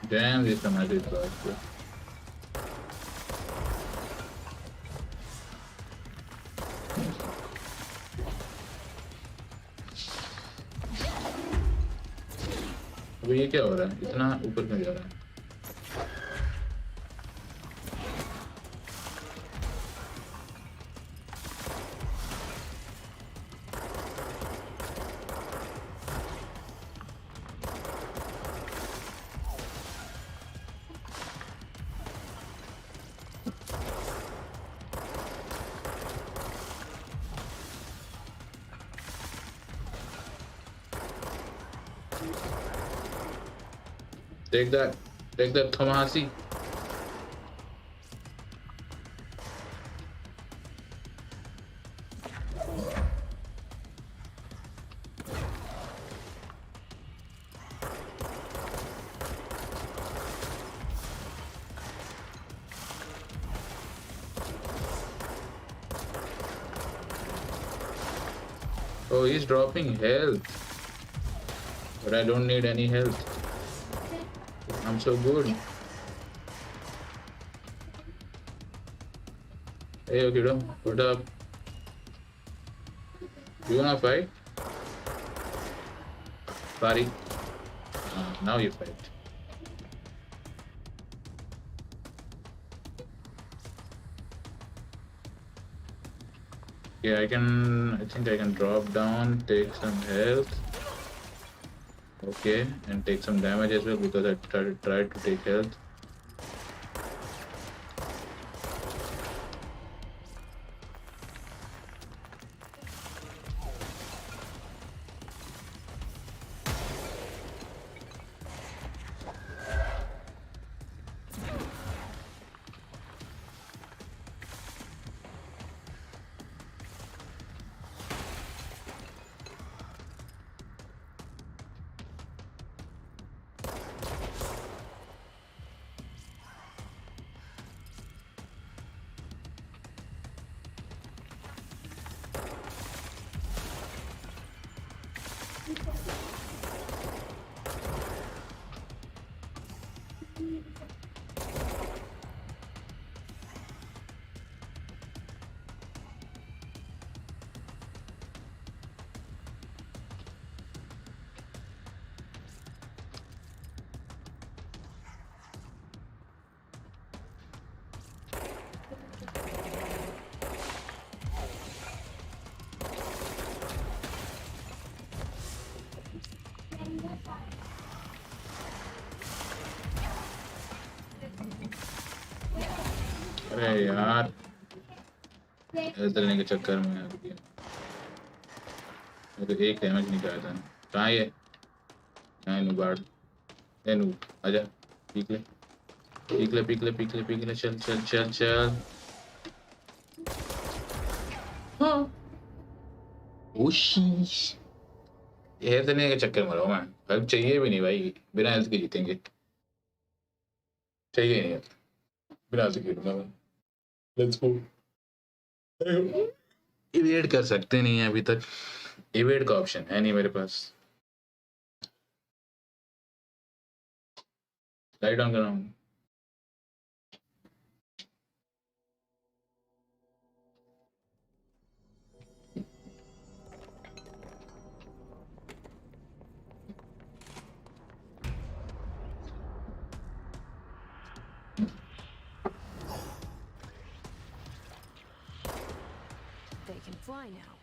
Damn, this magic block. अभी ये क्या हो रहा है? इतना ऊपर क्यों जा रहा है? Take that, Tomasi. Oh, he's dropping health. But I don't need any health. I'm so good. Hey, Okido, what up? You wanna fight? Sorry. Now you fight. Yeah, I think I can drop down, take some health. Okay, and take some damage as well because I tried to take health. अरे यार ऐसे लेने के चक्कर में आ गया। मैं तो एक डैमेज नहीं कराया था। कहाँ ये? कहाँ नुबाड़? ए नू आजा, पीक ले पीक ले पीक ले पीक ले पीक ले, चल चल चल चल। हाँ ओशीश, ये हेल्थ लेने के चक्कर में रहा हूँ मैं। हेल्थ चाहिए भी नहीं भाई, बिना हेल्थ के जीतेंगे। चाहिए नहीं हेल्थ, बिना हेल्थ के जीतूंगा मैं। Let's go. इवेड कर सकते नहीं है अभी तक. इवेड का ऑप्शन है नहीं मेरे पास. लाइट ऑन कर रहा हूँ. They can fly now.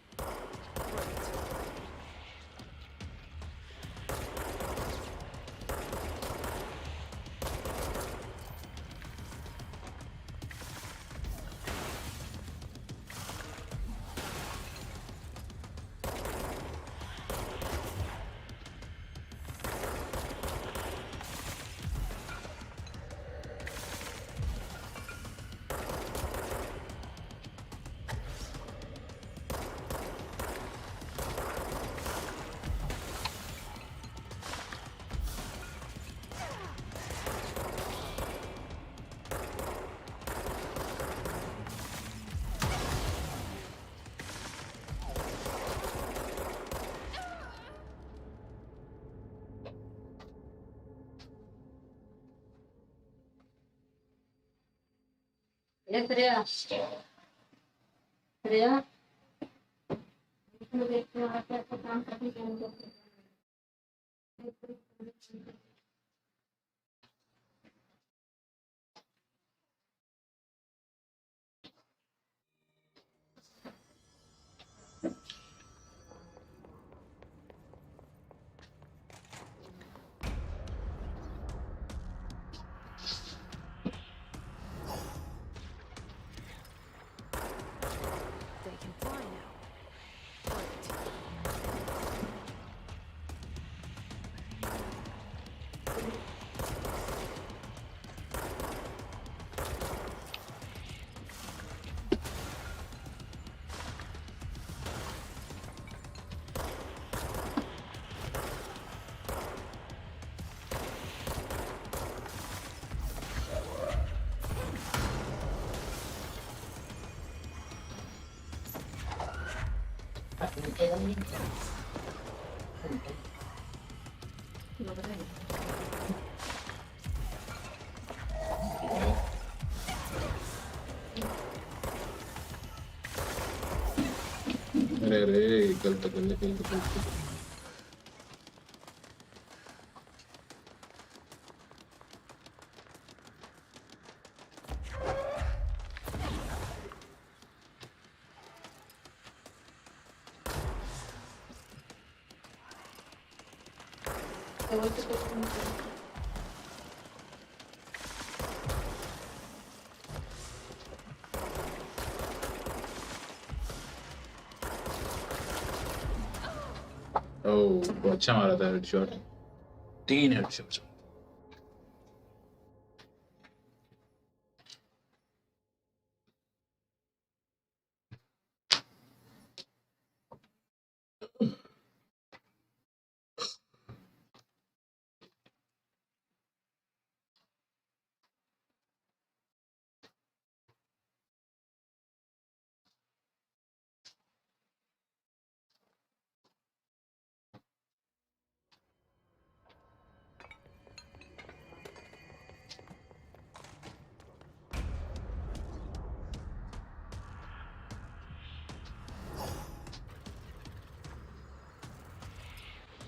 Great. Freya. Freya. इसमें देखते हैं आप कैसे काम करने के लिए. They can fly now. Great. अरे अरे गलत गलत गलत गलत. ओह अच्छा मारा था headshot. 3 headshots.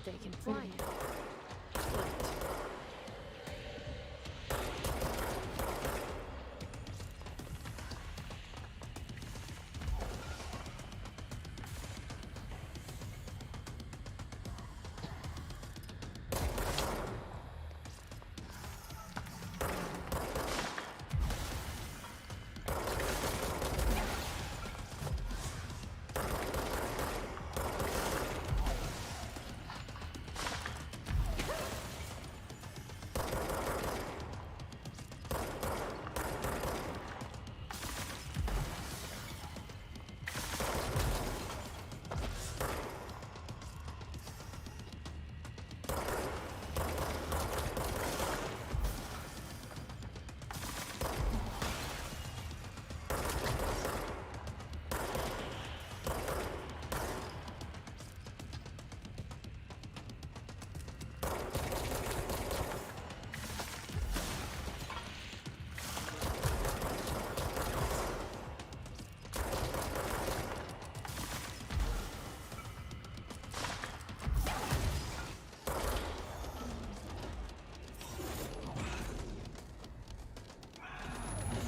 They can fly now. Great.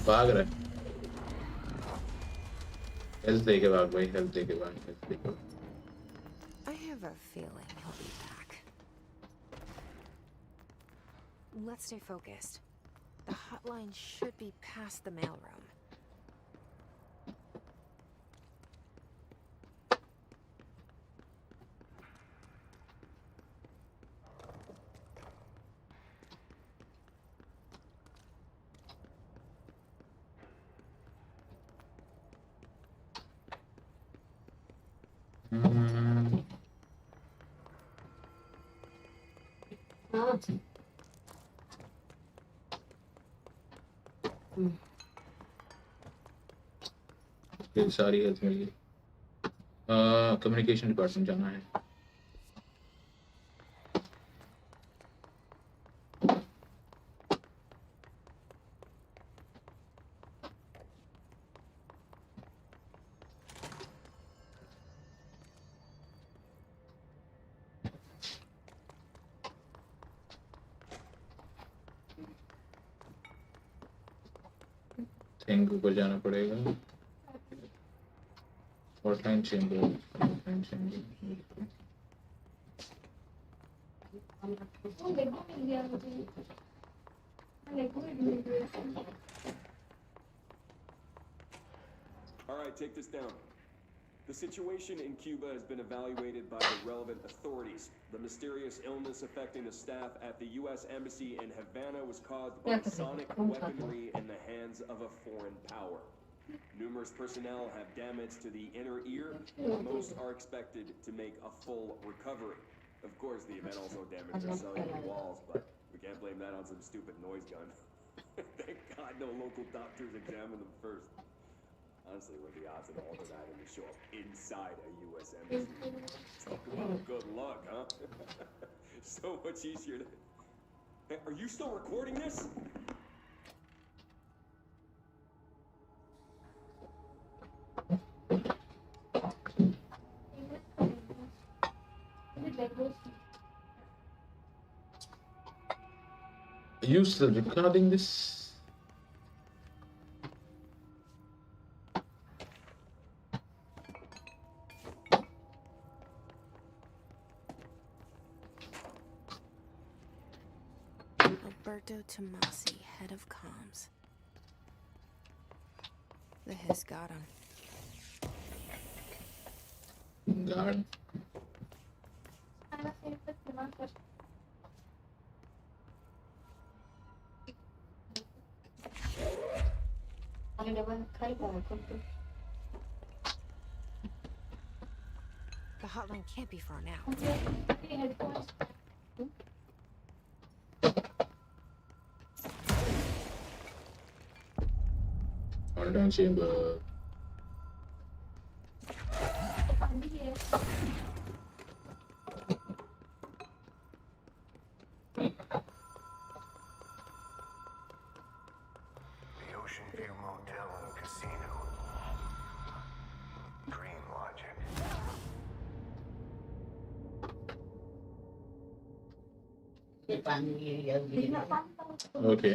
भाग रहा है। हेल्थ लेके भाग भाई, हेल्थ लेके भाग, हेल्थ लेके भाग। I have a feeling he'll be back. Let's stay focused. The hotline should be past the mailroom. फिर सारी हेल्थ मिल गई। कम्युनिकेशन डिपार्टमेंट जाना है। थिंक ऊपर जाना पड़ेगा। Fortnite chamber, Fortnite chamber. All right, take this down. The situation in Cuba has been evaluated by the relevant authorities. The mysterious illness affecting the staff at the U.S. Embassy in Havana was caused by sonic weaponry in the hands of a foreign power. Numerous personnel have damage to the inner ear, and most are expected to make a full recovery. Of course, the event also damaged their cellular walls, but we can't blame that on some stupid noise gun. Thank God no local doctors examined them first. Honestly, what are the odds of all of that to show up inside a U.S. embassy? Talk about good luck, huh? So much easier to... Hey, are you still recording this? Are you still recording this? Alberto Tomasi, head of comms. The hiss got him. God. The hotline can't be far now. Fortnite chamber. The Ocean View Motel and Casino. Dream Logic. Okay.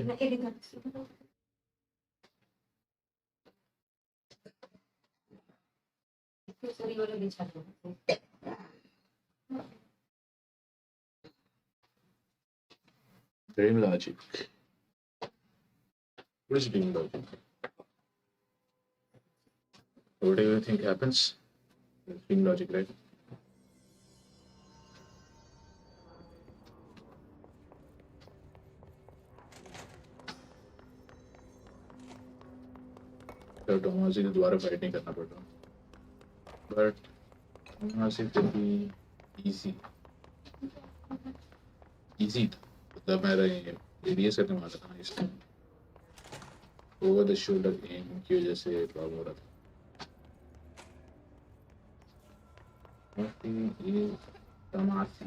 Dream logic. What is dream logic? What do you think happens? Dream logic, right? तो Tomasi को दोबारा fight नहीं करना पड़ता, but Tomasi को भी easy था, मतलब मेरा रेडियस करने वाला था इसमें ओवर द शोल्डर एम की वजह से प्रॉब्लम हो रहा था। टोमासी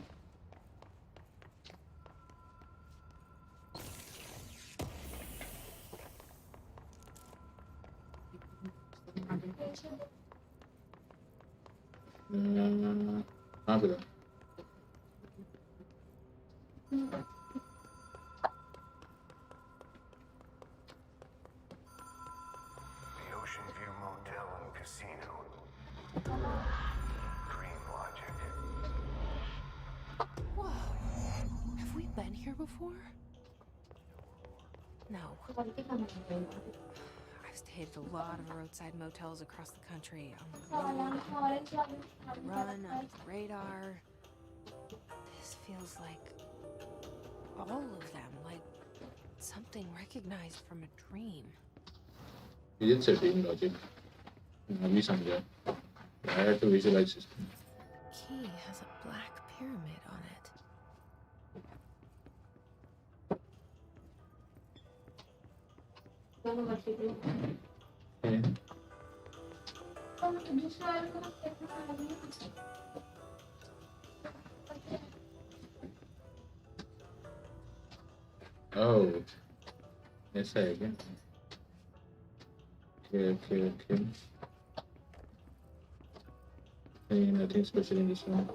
हाँ पता motel and casino. Dream logic. Whoa. Have we been here before? No. I've stayed at a lot of roadside motels across the country. On the run, on the radar. This feels like all of them, like something recognized from a dream. It's a dream logic. Maybe somewhere. I had to visualize this. Key has a black pyramid on it. Okay. Oh, yes, I again. Okay. Hey, nothing special in this one.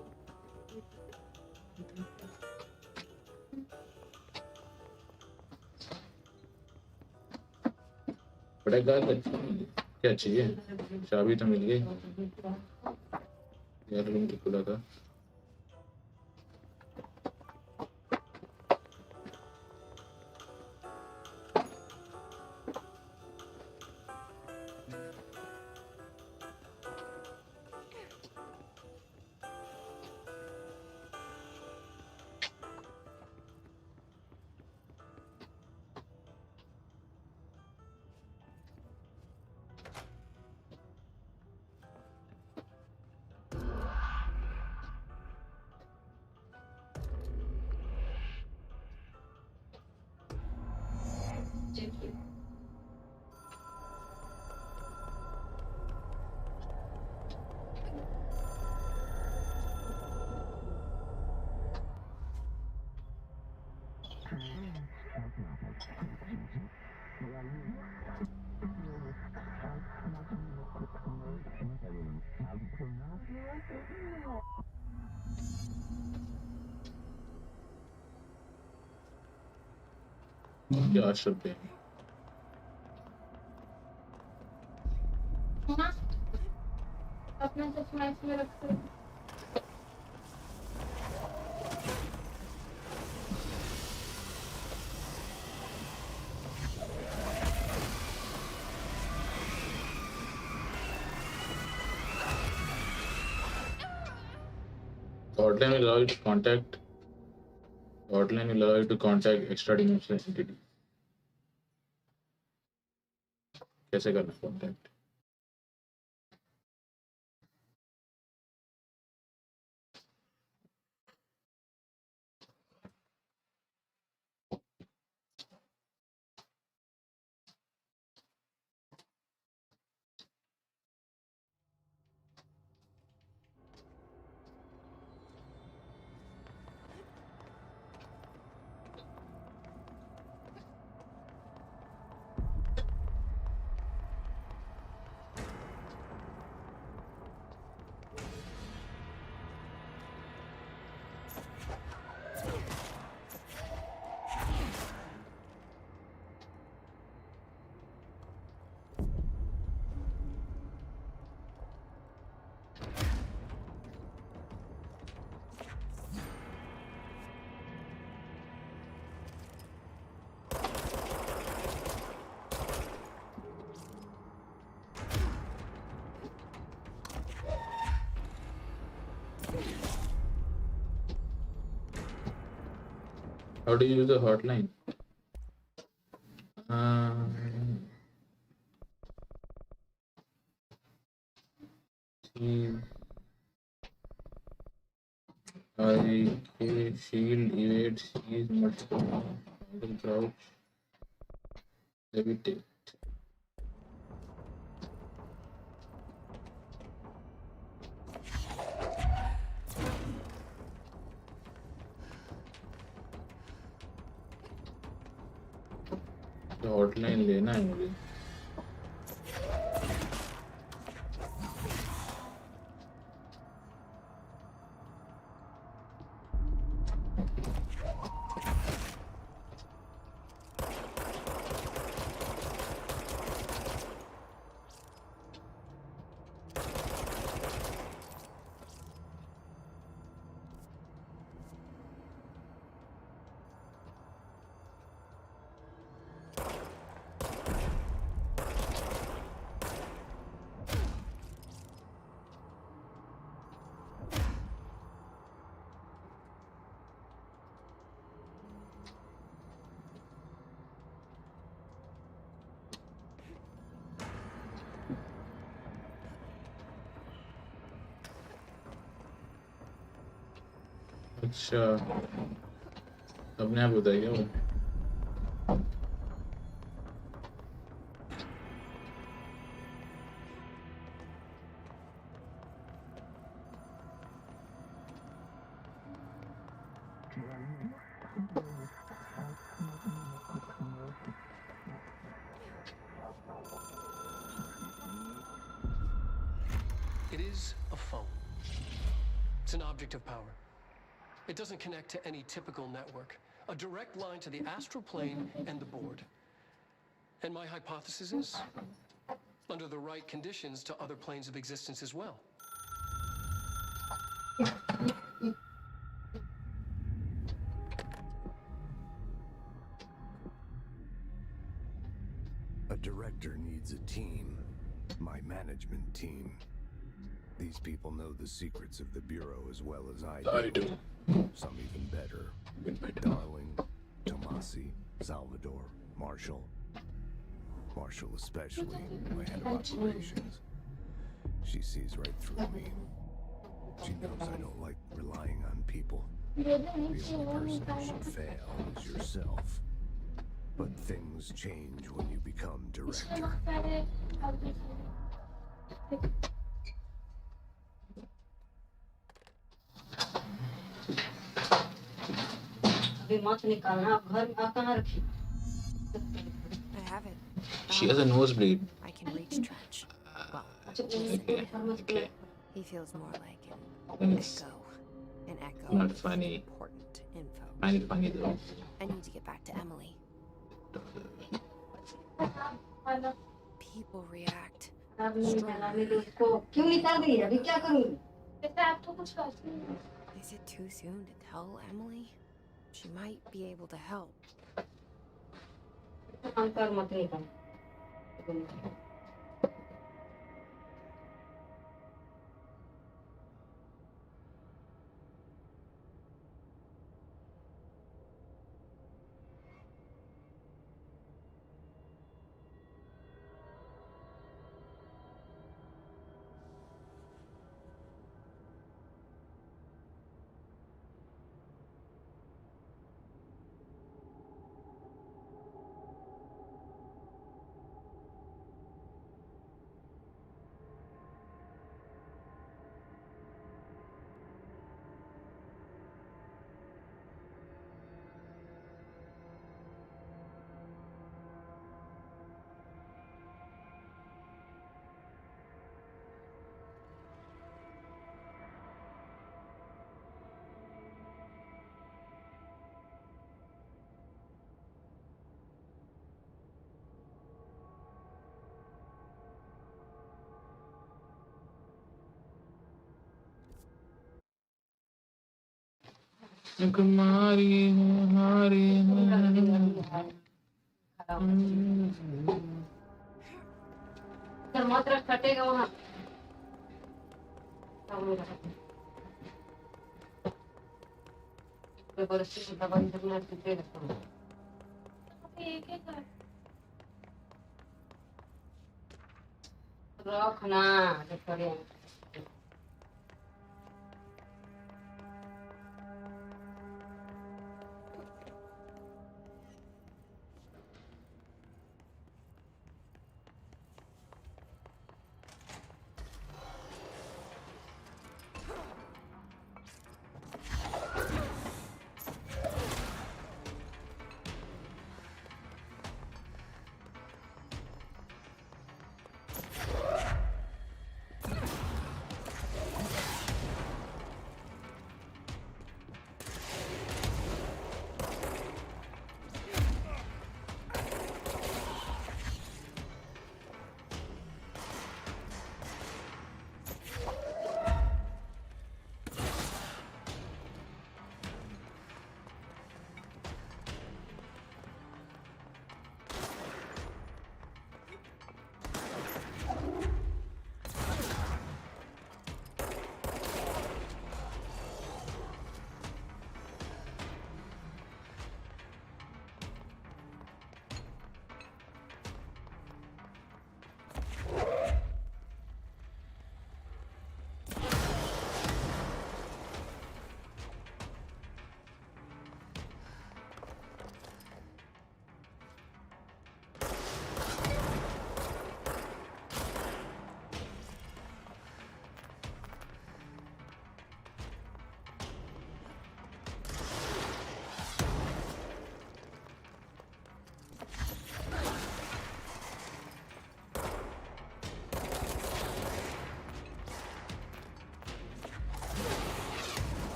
But I got that. क्या चाहिए? चाबी तो मिल गई यार, room तो खुला था. क्या शब्द है? अपना चश्मा इसमें रखो. Hotline will allow you to contact. Hotline will allow you to contact extra-dimensional entity. कैसे करना contact? How do you use the hotline? Shield, evade, seize, multiple, crouch, levitate. तो हॉटलाइन लेना है मुझे. अच्छा अपने आप बताइए वो It is a phone. It's an object of power. It doesn't connect to any typical network. A direct line to the astral plane and the board. And my hypothesis is, under the right conditions, to other planes of existence as well. A director needs a team. My management team. These people know the secrets of the Bureau as well as I do. Some even better. Darling, Tomasi, Salvador, Marshall. Marshall especially, my head of operations. She sees right through me. She knows I don't like relying on people. The only person who should fail is yourself. But things change when you become director. अभी मत निकालना घर में कहाँ रखी I have it. she has a nosebleed I can reach Trench. Well, okay he feels more like an It's echo. An echo. not with funny. Important info. find it funny though I need to get back to Emily. People react. क्यों निकाल रही है अभी क्या करूँगी Is it too soon to tell Emily? She might be able to help. अंतर मत निकाल कुमारी हमारी मत रख कटेगा वहाँ परिस्थिति दबाई करना कितने रखना करे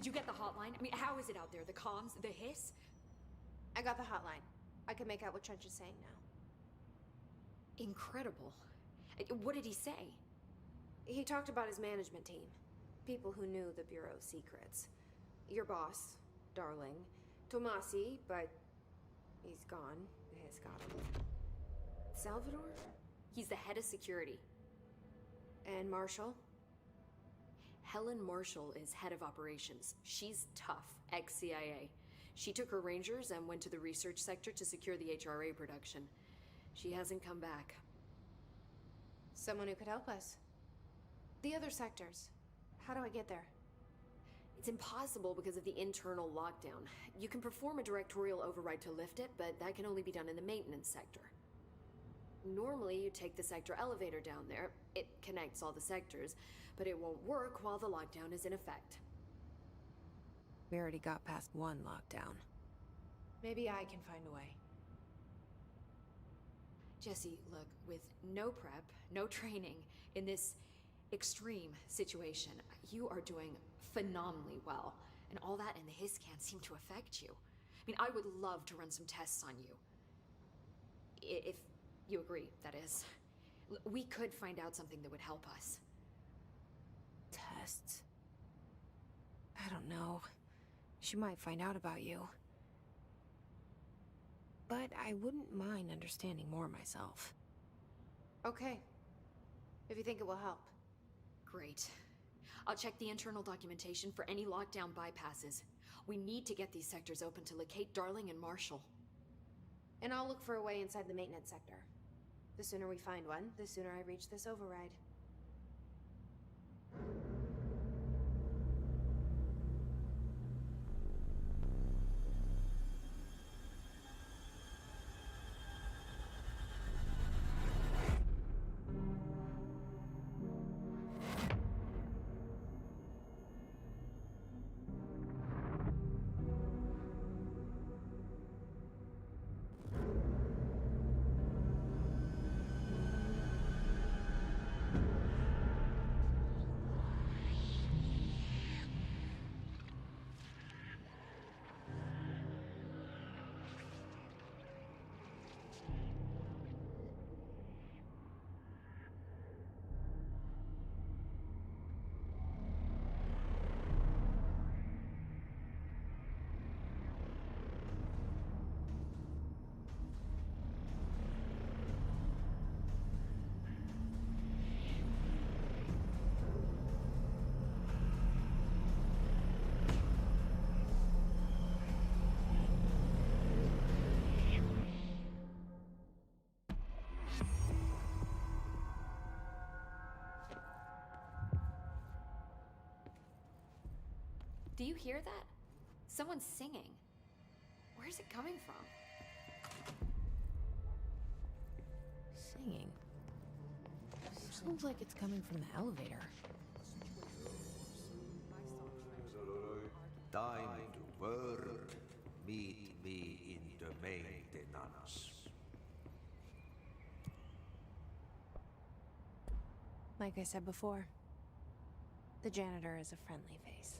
Did you get the hotline? I mean, how is it out there? The comms? The hiss? I got the hotline. I can make out what Trench is saying now. Incredible. What did he say? He talked about his management team. People who knew the Bureau's secrets. Your boss, Darling. Tomasi, but he's gone. The hiss got him. Salvador? He's the head of security. And Marshall? Helen Marshall is head of operations. She's tough, ex-CIA. She took her Rangers and went to the research sector to secure the HRA production. She hasn't come back. Someone who could help us. The other sectors. How do I get there? It's impossible because of the internal lockdown. You can perform a directorial override to lift it, but that can only be done in the maintenance sector. Normally, you take the sector elevator down there. It connects all the sectors, but it won't work while the lockdown is in effect. We already got past one lockdown. Maybe I can find a way. Jesse, look, with no prep, no training, in this extreme situation, you are doing phenomenally well. And all that in the hiss can't seem to affect you. I mean, I would love to run some tests on you. If you agree, that is. We could find out something that would help us. Tests? I don't know. She might find out about you. But I wouldn't mind understanding more myself. Okay. If you think it will help. Great. I'll check the internal documentation for any lockdown bypasses. We need to get these sectors open to locate Darling and Marshall. And I'll look for a way inside the maintenance sector. The sooner we find one, the sooner I reach this override. Do you hear that? Someone's singing. Where's it coming from? Singing? Sounds like it's coming from the elevator. Time to work. Meet me in the maintenance. Like I said before, the janitor is a friendly face.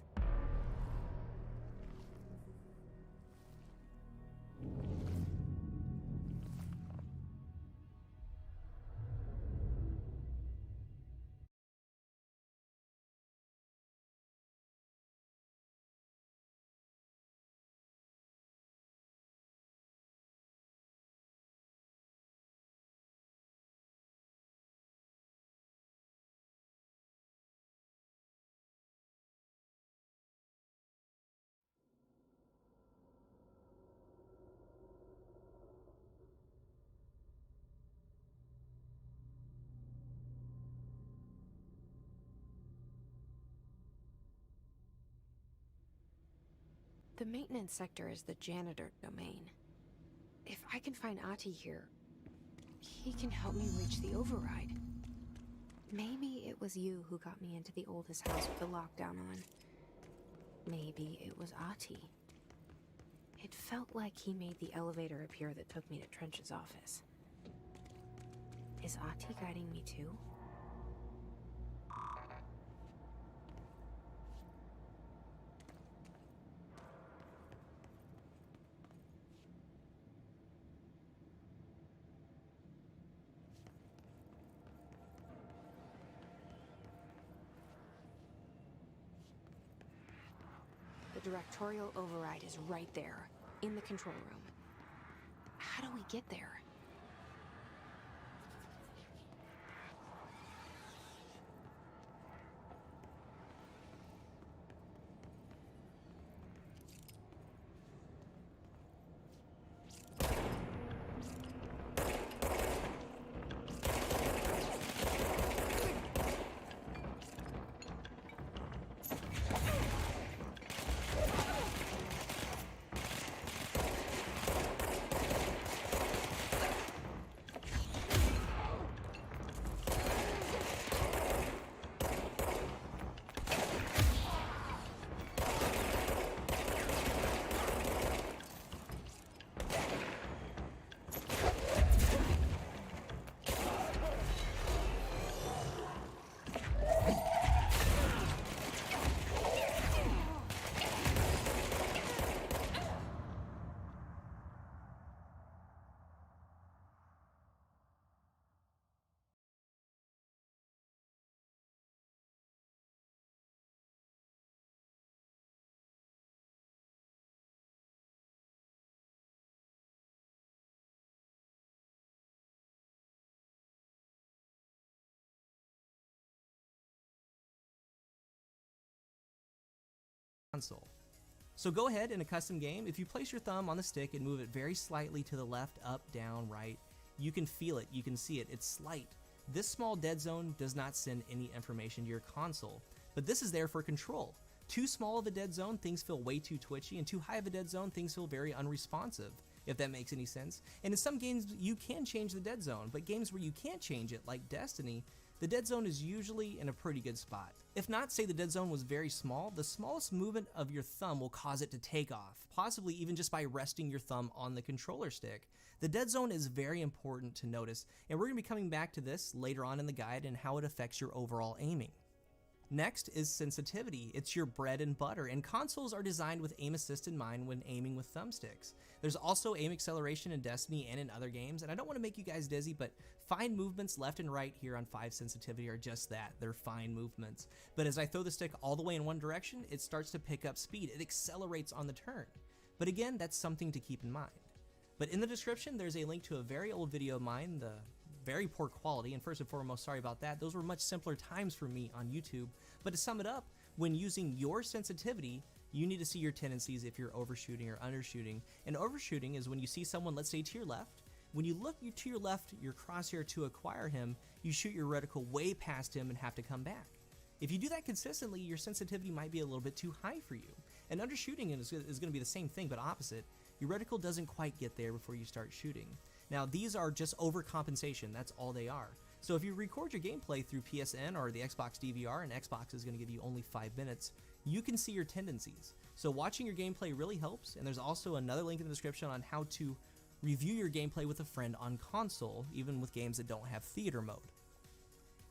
The maintenance sector is the janitor domain. If I can find Ahti here, he can help me reach the override. Maybe it was you who got me into the oldest house with the lockdown on. Maybe it was Ahti. It felt like he made the elevator appear that took me to Trench's office. Is Ahti guiding me too? The directorial override is right there, in the control room. How do we get there? Console. So go ahead in a custom game, if you place your thumb on the stick and move it very slightly to the left, up, down, right, you can feel it, you can see it, it's slight. This small dead zone does not send any information to your console, but this is there for control. Too small of a dead zone, things feel way too twitchy, and too high of a dead zone, things feel very unresponsive, if that makes any sense. And in some games, you can change the dead zone, but games where you can't change it, like Destiny, the dead zone is usually in a pretty good spot. If not, say the dead zone was very small, the smallest movement of your thumb will cause it to take off, possibly even just by resting your thumb on the controller stick. The dead zone is very important to notice, and we're going to be coming back to this later on in the guide and how it affects your overall aiming. Next is sensitivity. It's your bread and butter, and consoles are designed with aim assist in mind when aiming with thumbsticks. There's also aim acceleration in Destiny and in other games, and I don't want to make you guys dizzy, but fine movements left and right here on 5 sensitivity are just that, they're fine movements. But as I throw the stick all the way in one direction, it starts to pick up speed, it accelerates on the turn. But again, that's something to keep in mind. But in the description, there's a link to a very old video of mine, the very poor quality, and first and foremost, sorry about that. Those were much simpler times for me on YouTube. But to sum it up, when using your sensitivity, you need to see your tendencies if you're overshooting or undershooting. And overshooting is when you see someone, let's say to your left, when you look to your left, your crosshair to acquire him, you shoot your reticle way past him and have to come back. If you do that consistently, your sensitivity might be a little bit too high for you. And undershooting is going to be the same thing, but opposite. Your reticle doesn't quite get there before you start shooting. Now, these are just overcompensation, that's all they are. So if you record your gameplay through PSN or the Xbox DVR, and Xbox is going to give you only 5 minutes, you can see your tendencies. So watching your gameplay really helps, and there's also another link in the description on how to review your gameplay with a friend on console, even with games that don't have theater mode.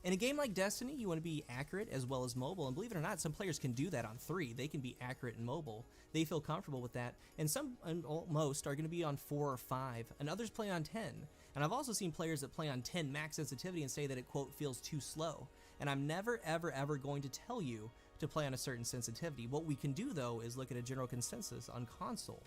In a game like Destiny, you want to be accurate as well as mobile, and believe it or not, some players can do that on 3. They can be accurate and mobile. They feel comfortable with that, and most are going to be on 4 or 5, and others play on 10. And I've also seen players that play on 10 max sensitivity and say that it, quote, feels too slow. And I'm never, ever, ever going to tell you to play on a certain sensitivity. What we can do, though, is look at a general consensus on console.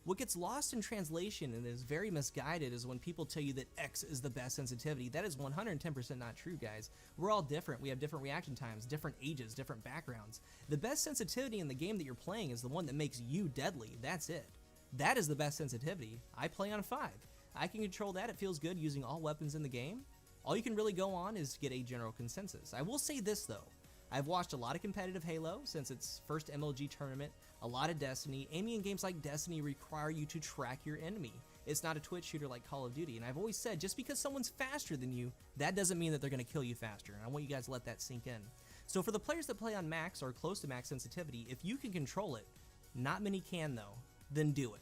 What gets lost in translation and is very misguided is when people tell you that X is the best sensitivity. That is 110% not true, guys. We're all different. We have different reaction times, different ages, different backgrounds. The best sensitivity in the game that you're playing is the one that makes you deadly. That's it. That is the best sensitivity. I play on 5. I can control that. It feels good using all weapons in the game. All you can really go on is get a general consensus. I will say this, though. I've watched a lot of competitive Halo since its first MLG tournament, a lot of Destiny. Aiming in games like Destiny require you to track your enemy. It's not a twitch shooter like Call of Duty, and I've always said just because someone's faster than you, that doesn't mean that they're going to kill you faster, and I want you guys to let that sink in. So for the players that play on max or close to max sensitivity, if you can control it, not many can though, then do it.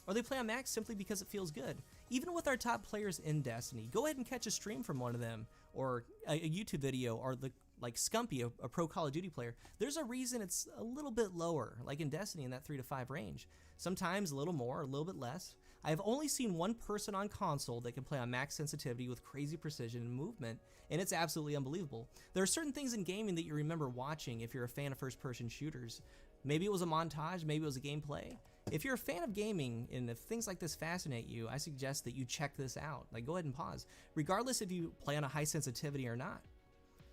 Or they play on max simply because it feels good. Even with our top players in Destiny, go ahead and catch a stream from one of them, or a YouTube video, or like Scumpy, a pro Call of Duty player. There's a reason it's a little bit lower, like in Destiny in that 3 to 5 range. Sometimes a little more, a little bit less. I've only seen one person on console that can play on max sensitivity with crazy precision and movement, and it's absolutely unbelievable. There are certain things in gaming that you remember watching if you're a fan of first-person shooters. Maybe it was a montage, maybe it was a gameplay. If you're a fan of gaming and if things like this fascinate you, I suggest that you check this out. Like, go ahead and pause, regardless if you play on a high sensitivity or not.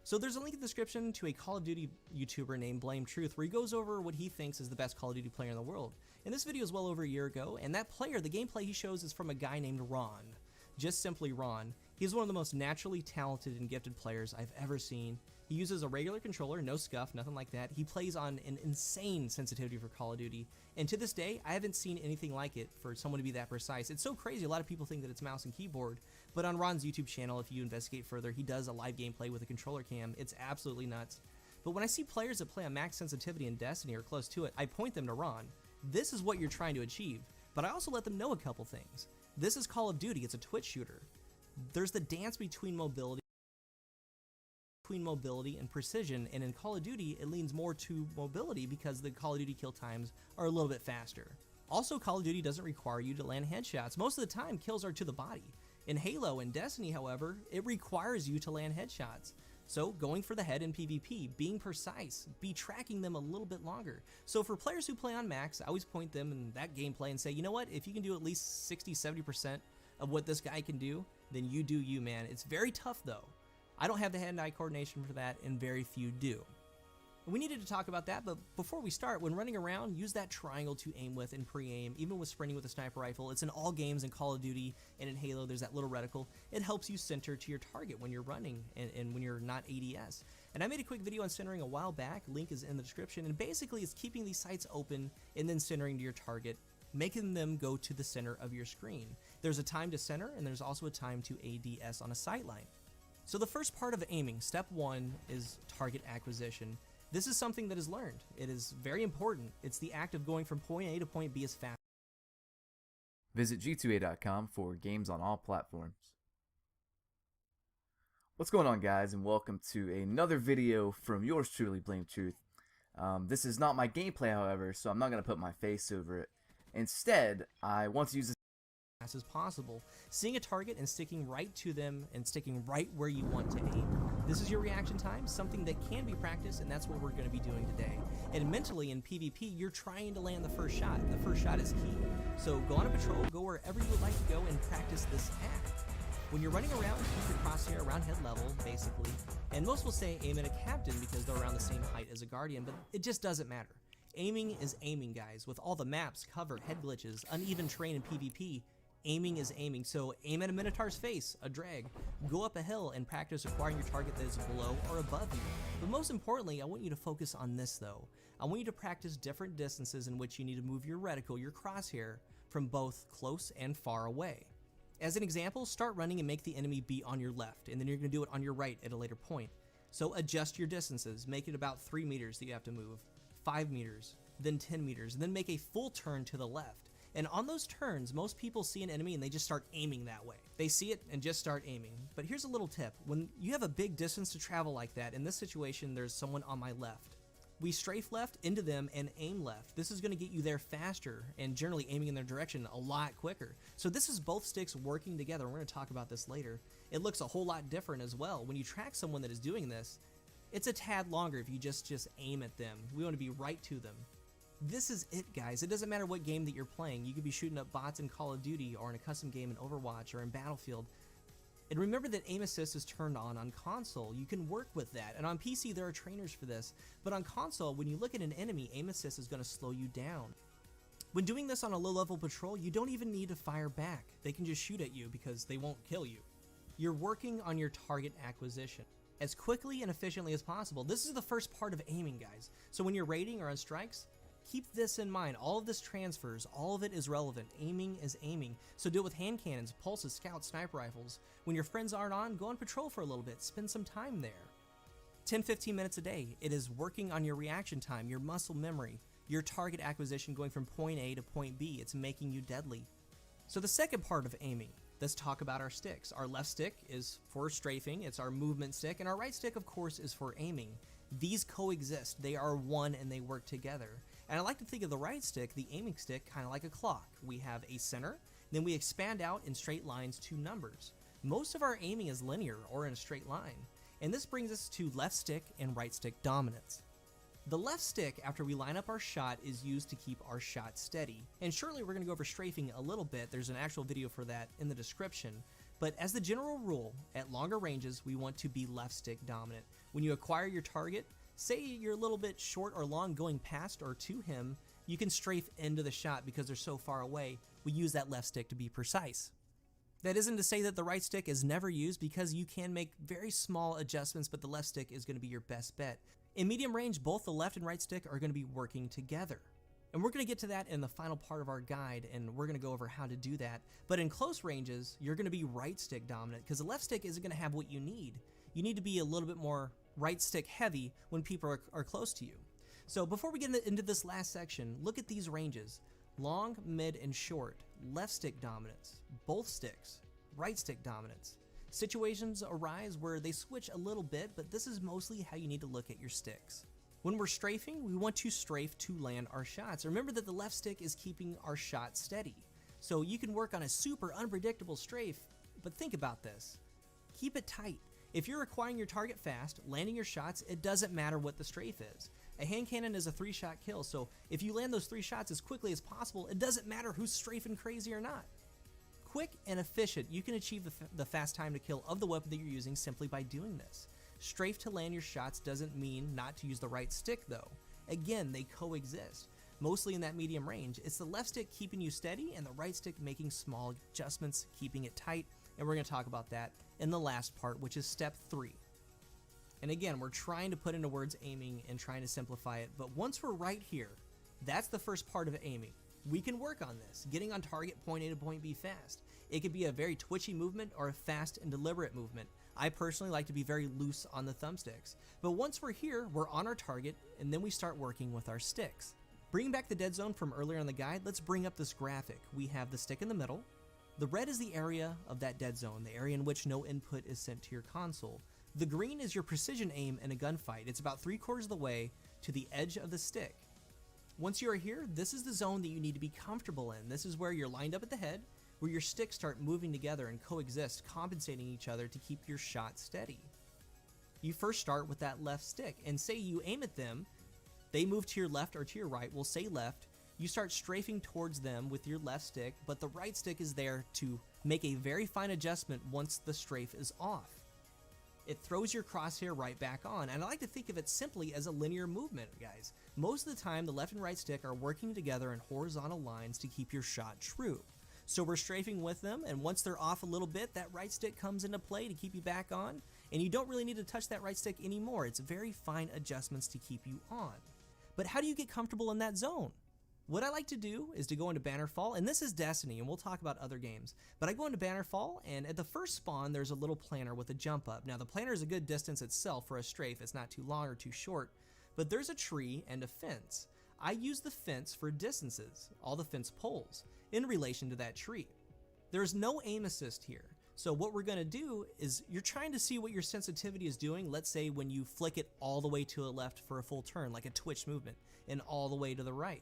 So there's a link in the description to a Call of Duty YouTuber named Blame Truth, where he goes over what he thinks is the best Call of Duty player in the world. And this video is well over a year ago, and that player, the gameplay he shows is from a guy named Ron. Just simply Ron. He's one of the most naturally talented and gifted players I've ever seen. He uses a regular controller, no scuff, nothing like that. He plays on an insane sensitivity for Call of Duty, and to this day, I haven't seen anything like it for someone to be that precise. It's so crazy, a lot of people think that it's mouse and keyboard, but on Ron's YouTube channel, if you investigate further, he does a live gameplay with a controller cam. It's absolutely nuts. But when I see players that play on max sensitivity in Destiny or close to it, I point them to Ron. This is what you're trying to achieve, but I also let them know a couple things. This is Call of Duty, it's a Twitch shooter. There's the dance between mobility and precision, and in Call of Duty it leans more to mobility because the Call of Duty kill times are a little bit faster. Also, Call of Duty doesn't require you to land headshots. Most of the time kills are to the body. In Halo and Destiny, however, it requires you to land headshots. So going for the head in PvP, being precise, be tracking them a little bit longer. So for players who play on max, I always point them in that gameplay and say, you know what, if you can do at least 60-70% of what this guy can do, then you do you, man. It's very tough though. I don't have the hand-eye coordination for that, and very few do. We needed to talk about that, but before we start, when running around, use that triangle to aim with and pre-aim. Even with sprinting with a sniper rifle, it's in all games in Call of Duty and in Halo, there's that little reticle. It helps you center to your target when you're running and when you're not ADS. And I made a quick video on centering a while back, link is in the description, and basically it's keeping these sights open and then centering to your target, making them go to the center of your screen. There's a time to center, and there's also a time to ADS on a sight line. So the first part of aiming, step one, is target acquisition. This is something that is learned. It is very important. It's the act of going from point A to point B as fast. Visit g2a.com for games on all platforms. What's going on, guys, and welcome to another video from yours truly, Blame Truth. This is not my gameplay, however, so I'm not going to put my face over it. Instead, I want to use this as possible, seeing a target and sticking right to them and sticking right where you want to aim. This is your reaction time, something that can be practiced, and that's what we're going to be doing today. And mentally in PvP, you're trying to land the first shot. The first shot is key. So go on a patrol, go wherever you would like to go and practice this act. When you're running around, keep your crosshair around head level, basically. And most will say aim at a captain because they're around the same height as a guardian, but it just doesn't matter. Aiming is aiming, guys. With all the maps, cover, head glitches, uneven terrain in PvP, aiming is aiming. So aim at a Minotaur's face, a drag. Go up a hill and practice acquiring your target that is below or above you. But most importantly, I want you to focus on this though. I want you to practice different distances in which you need to move your reticle, your crosshair, from both close and far away. As an example, start running and make the enemy be on your left, and then you're going to do it on your right at a later point. So adjust your distances, make it about 3 meters that you have to move, 5 meters, then 10 meters, and then make a full turn to the left. And on those turns, most people see an enemy and they just start aiming that way. They see it and just start aiming. But here's a little tip. When you have a big distance to travel like that, in this situation, there's someone on my left. We strafe left into them and aim left. This is going to get you there faster and generally aiming in their direction a lot quicker. So this is both sticks working together. We're going to talk about this later. It looks a whole lot different as well. When you track someone that is doing this, it's a tad longer if you just aim at them. We want to be right to them. This is it, guys. It doesn't matter what game that you're playing. You could be shooting up bots in Call of Duty or in a custom game in Overwatch or in Battlefield. And remember that aim assist is turned on console. You can work with that. And on PC, there are trainers for this. But on console, when you look at an enemy, aim assist is going to slow you down. When doing this on a low-level patrol, you don't even need to fire back. They can just shoot at you because they won't kill you. You're working on your target acquisition as quickly and efficiently as possible. This is the first part of aiming, guys. So when you're raiding or on strikes, keep this in mind. All of this transfers, all of it is relevant. Aiming is aiming. So do it with hand cannons, pulses, scouts, sniper rifles. When your friends aren't on, go on patrol for a little bit. Spend some time there. 10-15 minutes a day. It is working on your reaction time, your muscle memory, your target acquisition going from point A to point B. It's making you deadly. So the second part of aiming, let's talk about our sticks. Our left stick is for strafing. It's our movement stick. And our right stick, of course, is for aiming. These coexist. They are one and they work together. And I like to think of the right stick, the aiming stick, kind of like a clock. We have a center, then we expand out in straight lines to numbers. Most of our aiming is linear or in a straight line. And this brings us to left stick and right stick dominance. The left stick, after we line up our shot, is used to keep our shot steady. And shortly we're going to go over strafing a little bit. There's an actual video for that in the description. But as the general rule, at longer ranges, we want to be left stick dominant. When you acquire your target, say you're a little bit short or long going past or to him, you can strafe into the shot because they're so far away. We use that left stick to be precise. That isn't to say that the right stick is never used, because you can make very small adjustments, but the left stick is going to be your best bet. In medium range, both the left and right stick are going to be working together. And we're going to get to that in the final part of our guide, and we're going to go over how to do that. But in close ranges, you're going to be right stick dominant, because the left stick isn't going to have what you need. You need to be a little bit more right stick heavy when people are close to you. So before we get into this last section, look at these ranges. Long, mid, and short. Left stick dominance. Both sticks. Right stick dominance. Situations arise where they switch a little bit, but this is mostly how you need to look at your sticks. When we're strafing, we want to strafe to land our shots. Remember that the left stick is keeping our shot steady. So you can work on a super unpredictable strafe, but think about this. Keep it tight. If you're acquiring your target fast, landing your shots, it doesn't matter what the strafe is. A hand cannon is a 3-shot kill, so if you land those 3 shots as quickly as possible, it doesn't matter who's strafing crazy or not. Quick and efficient, you can achieve the fast time to kill of the weapon that you're using simply by doing this. Strafe to land your shots doesn't mean not to use the right stick though. Again, they coexist. Mostly in that medium range, it's the left stick keeping you steady and the right stick making small adjustments, keeping it tight, and we're going to talk about that in the last part, which is step 3. And again, we're trying to put into words aiming and trying to simplify it, but once we're right here, that's the first part of aiming. We can work on this, getting on target point A to point B fast. It could be a very twitchy movement or a fast and deliberate movement. I personally like to be very loose on the thumbsticks. But once we're here, we're on our target, and then we start working with our sticks. Bringing back the dead zone from earlier in the guide, let's bring up this graphic. We have the stick in the middle. The red is the area of that dead zone, the area in which no input is sent to your console. The green is your precision aim in a gunfight. It's about 3/4 of the way to the edge of the stick. Once you are here, this is the zone that you need to be comfortable in. This is where you're lined up at the head, where your sticks start moving together and coexist, compensating each other to keep your shot steady. You first start with that left stick, and say you aim at them, they move to your left or to your right, we'll say left, you start strafing towards them with your left stick, but the right stick is there to make a very fine adjustment once the strafe is off. It throws your crosshair right back on, and I like to think of it simply as a linear movement, guys. Most of the time, the left and right stick are working together in horizontal lines to keep your shot true. So we're strafing with them, and once they're off a little bit, that right stick comes into play to keep you back on, and you don't really need to touch that right stick anymore. It's very fine adjustments to keep you on. But how do you get comfortable in that zone? What I like to do is to go into Bannerfall, and this is Destiny, and we'll talk about other games, but I go into Bannerfall, and at the first spawn, there's a little planter with a jump up. Now, the planter is a good distance itself for a strafe. It's not too long or too short, but there's a tree and a fence. I use the fence for distances, all the fence poles, in relation to that tree. There's no aim assist here. So what we're going to do is you're trying to see what your sensitivity is doing. Let's say when you flick it all the way to the left for a full turn, like a twitch movement, and all the way to the right.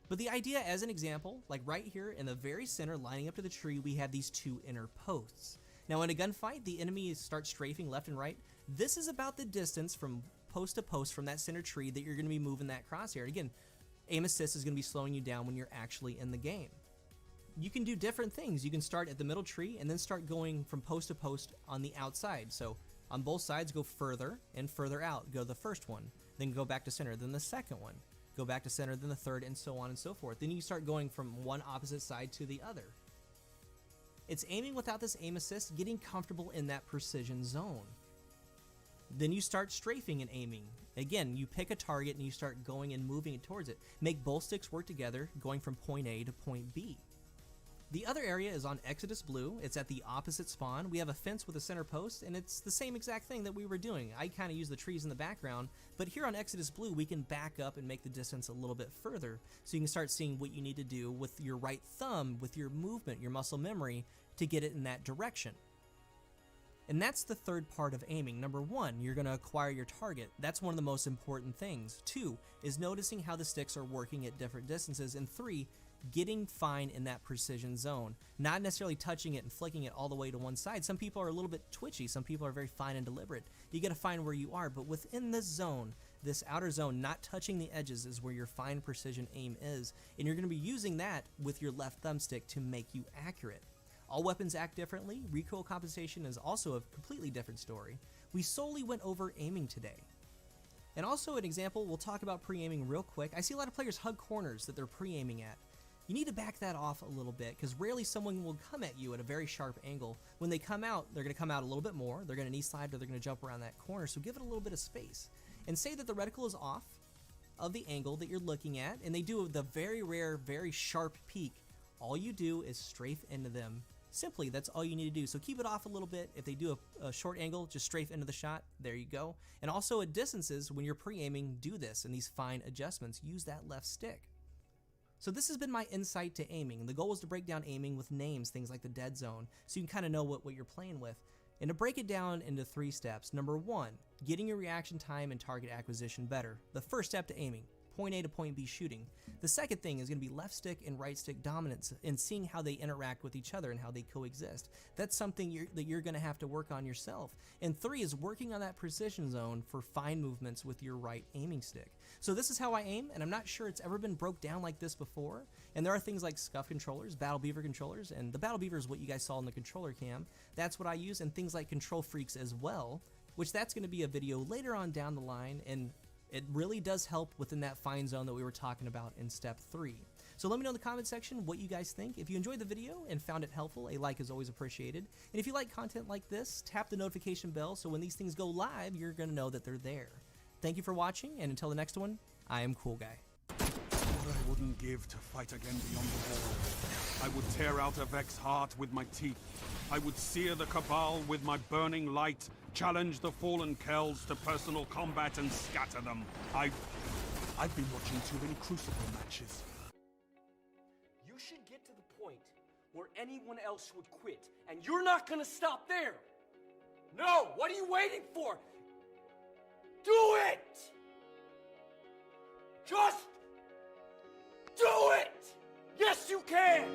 But the idea, as an example, like right here in the very center, lining up to the tree, we have these 2 inner posts. Now in a gunfight, the enemy starts strafing left and right. This is about the distance from post to post from that center tree that you're going to be moving that crosshair. Again, aim assist is going to be slowing you down when you're actually in the game. You can do different things. You can start at the middle tree and then start going from post to post on the outside. So on both sides, go further and further out. Go the first one, then go back to center, then the second one. Go back to center, then the third, and so on and so forth. Then you start going from one opposite side to the other. It's aiming without this aim assist, getting comfortable in that precision zone. Then you start strafing and aiming. Again, you pick a target and you start going and moving towards it. Make both sticks work together, going from point A to point B. The other area is on Exodus Blue. It's at the opposite spawn. We have a fence with a center post, and it's the same exact thing that we were doing. I kind of use the trees in the background, but here on Exodus Blue, we can back up and make the distance a little bit further, so you can start seeing what you need to do with your right thumb, with your movement, your muscle memory, to get it in that direction. And that's the third part of aiming. Number 1, you're going to acquire your target. That's one of the most important things. 2 is noticing how the sticks are working at different distances. And 3, getting fine in that precision zone. Not necessarily touching it and flicking it all the way to one side. Some people are a little bit twitchy. Some people are very fine and deliberate. You got to find where you are. But within this zone, This outer zone, not touching the edges, is where your fine precision aim is, and you're going to be using that with your left thumbstick to make you accurate. All weapons act differently. Recoil compensation is also a completely different story. We solely went over aiming today. And also an example, we'll talk about pre-aiming real quick. I see a lot of players hug corners that they're pre-aiming at. You need to back that off a little bit, because rarely someone will come at you at a very sharp angle. When they come out, they're going to come out a little bit more, they're going to knee slide, or they're going to jump around that corner, so give it a little bit of space. And say that the reticle is off of the angle that you're looking at, and they do the very rare, very sharp peek. All you do is strafe into them. Simply, that's all you need to do. So keep it off a little bit. If they do a short angle, just strafe into the shot. There you go. And also at distances, when you're pre-aiming, do this, and these fine adjustments. Use that left stick. So this has been my insight to aiming. The goal was to break down aiming with names, things like the dead zone, so you can kind of know what you're playing with. And to break it down into 3 steps. Number 1, getting your reaction time and target acquisition better. The first step to aiming, point A to point B shooting. The second thing is going to be left stick and right stick dominance and seeing how they interact with each other and how they coexist. That's something that you're going to have to work on yourself. And 3 is working on that precision zone for fine movements with your right aiming stick. So this is how I aim, and I'm not sure it's ever been broke down like this before. And there are things like Scuff controllers, Battle Beaver controllers, and the Battle Beaver is what you guys saw in the controller cam. That's what I use, and things like Control Freaks as well, which that's going to be a video later on down the line, and it really does help within that fine zone that we were talking about in step 3. So let me know in the comment section what you guys think. If you enjoyed the video and found it helpful, a like is always appreciated. And if you like content like this, tap the notification bell so when these things go live, you're going to know that they're there. Thank you for watching, and until the next one, I am Cool Guy. What I wouldn't give to fight again beyond the wall. I would tear out a Vex's heart with my teeth. I would sear the Cabal with my burning light, challenge the fallen Kells to personal combat and scatter them. I've been watching too many Crucible matches. You should get to the point where anyone else would quit, and you're not gonna stop there! No! What are you waiting for? Do it! Just do it! Yes, you can!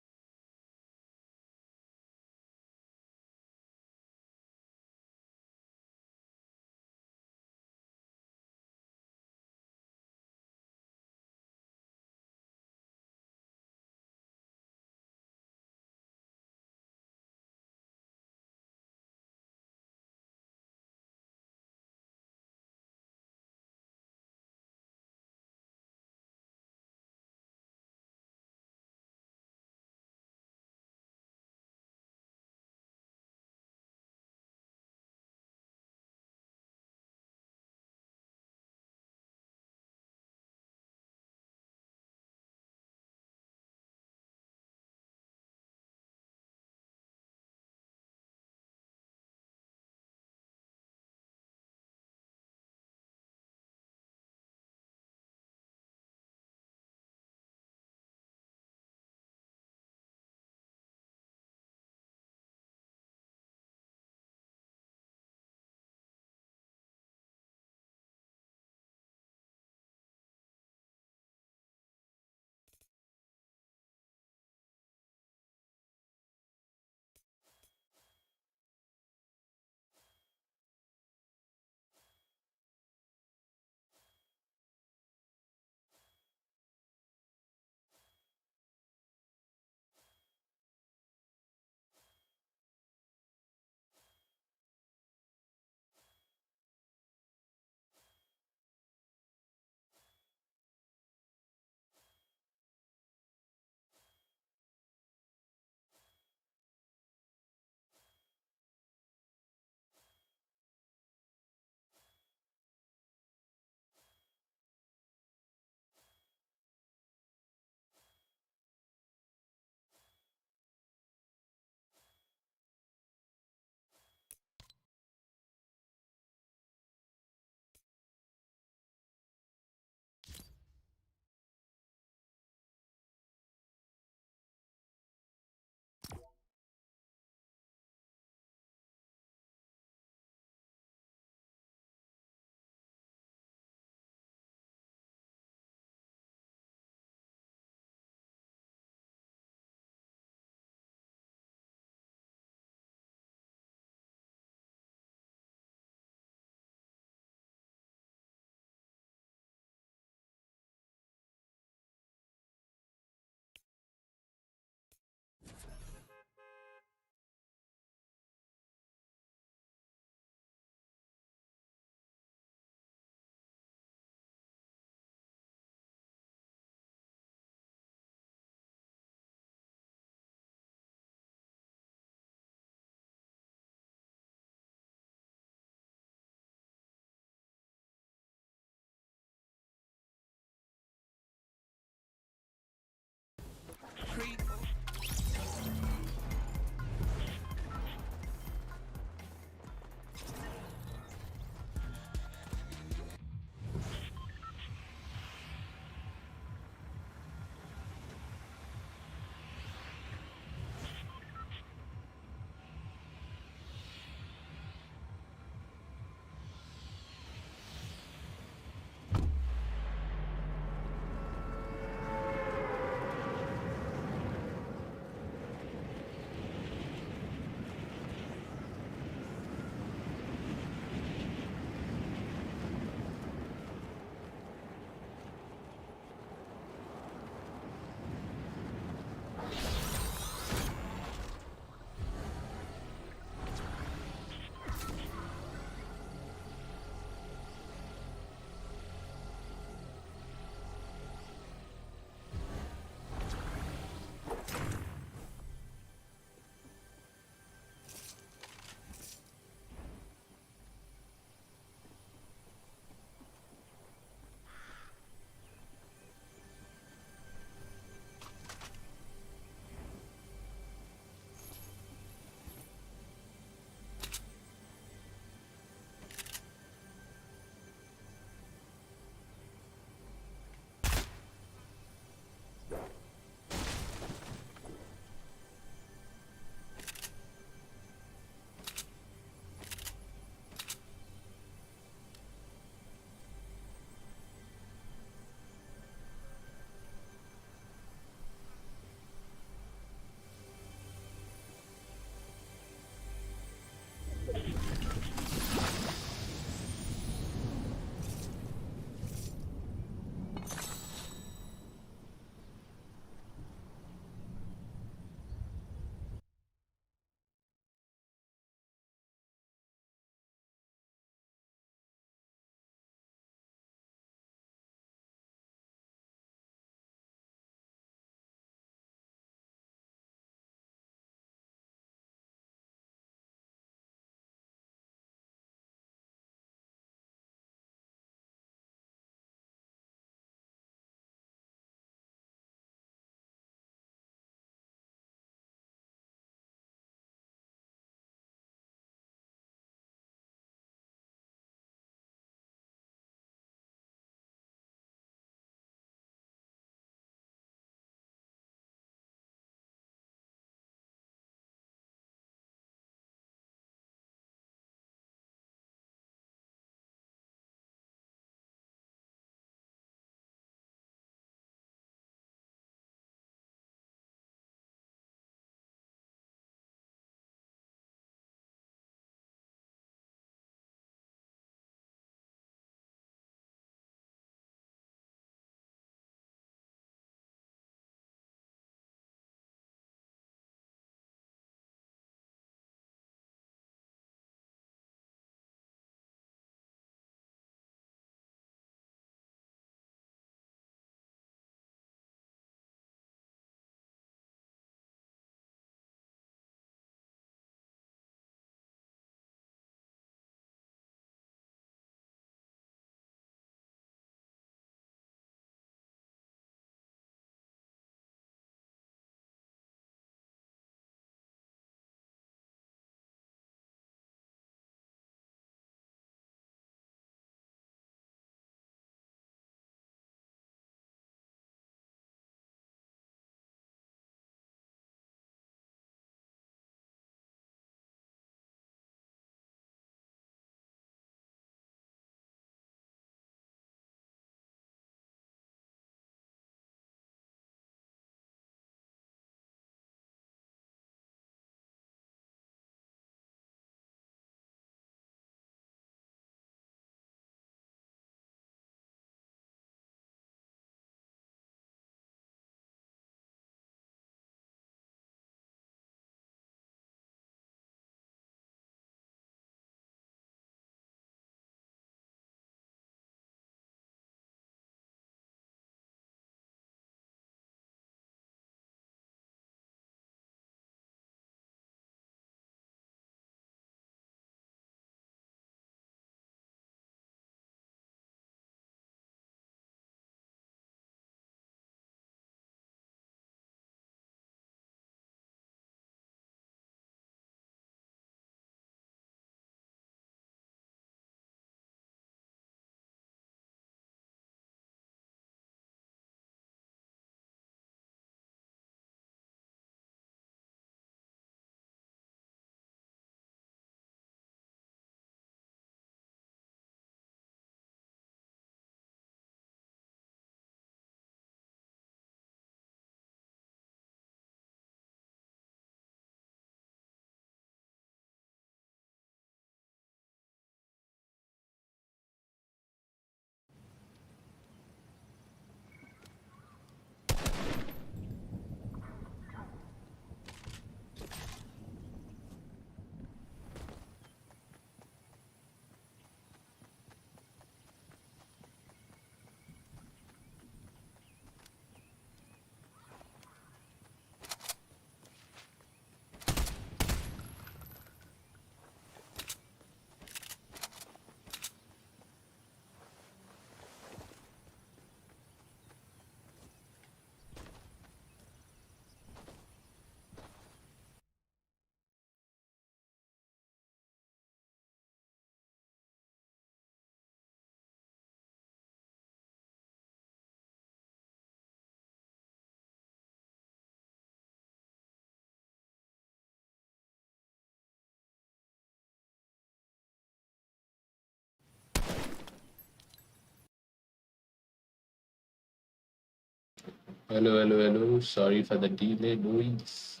Hello, hello, hello. Sorry for the delay, boys.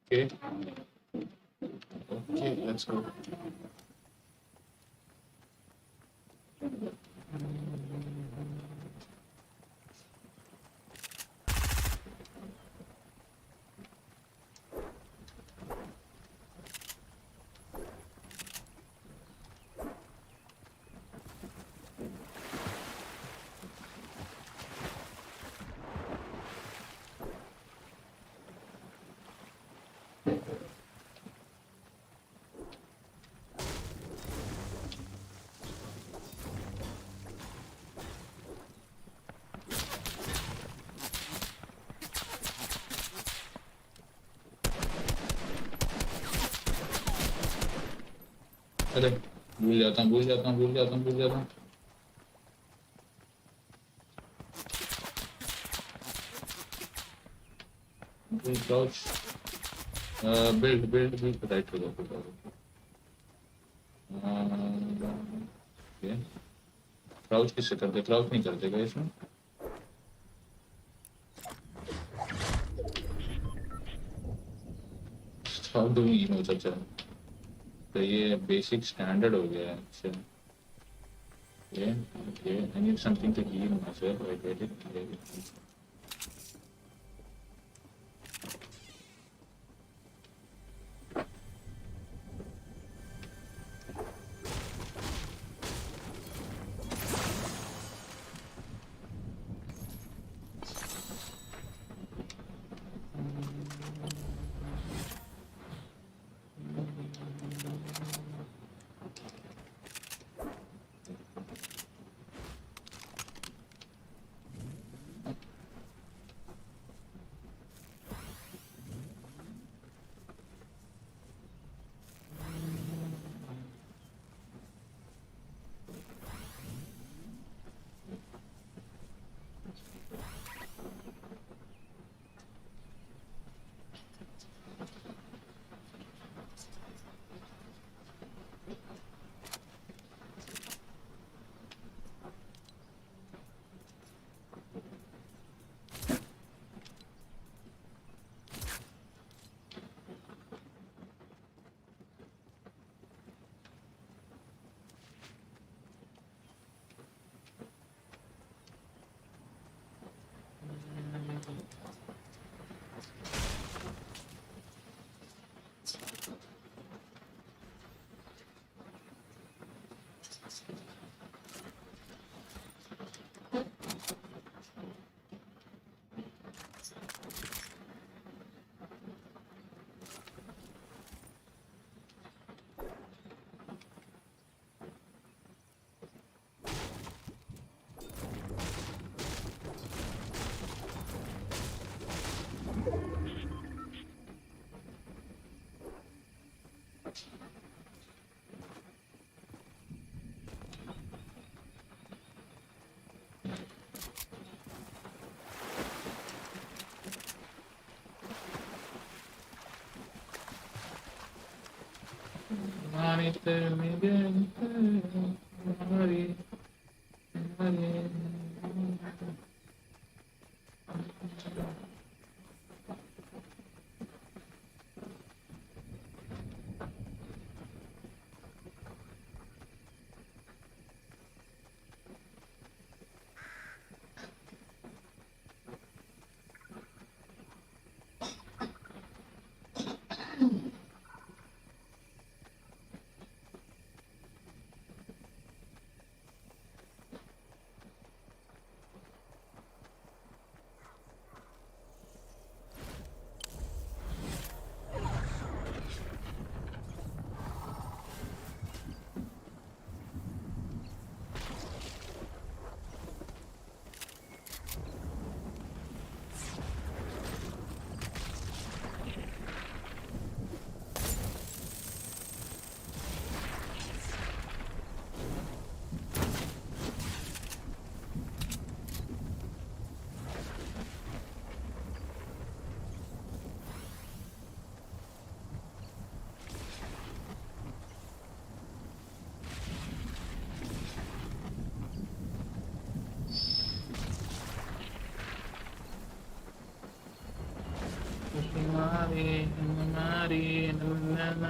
Okay. Okay, let's go. अरे भूल जाता हूँ, भूल जाता हूँ, भूल जाता हूँ, भूल जाता हूँ. Crouch. Build. Right to go. Okay. Crouch किससे करते? Crouch नहीं करते क्या इसमें? How do we know such a? तो ये basic standard हो गया है. अच्छा. Okay. I need something to heal myself. I get it.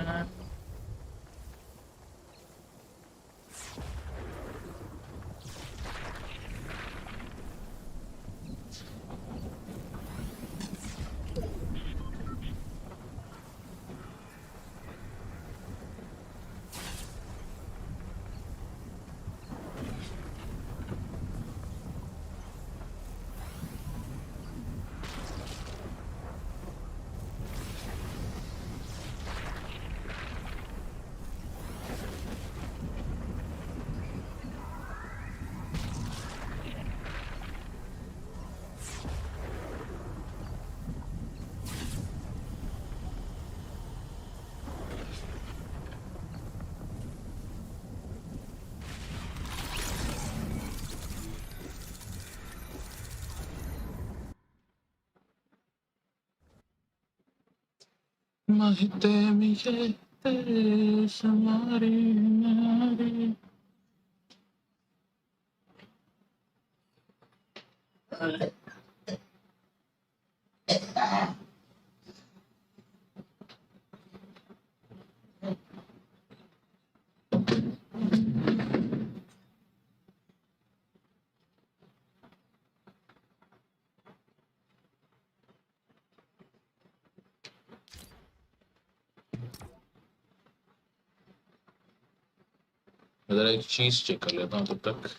man. महते मिले तेरे समारे नारे. जरा एक चीज चेक कर लेता हूँ तब तक.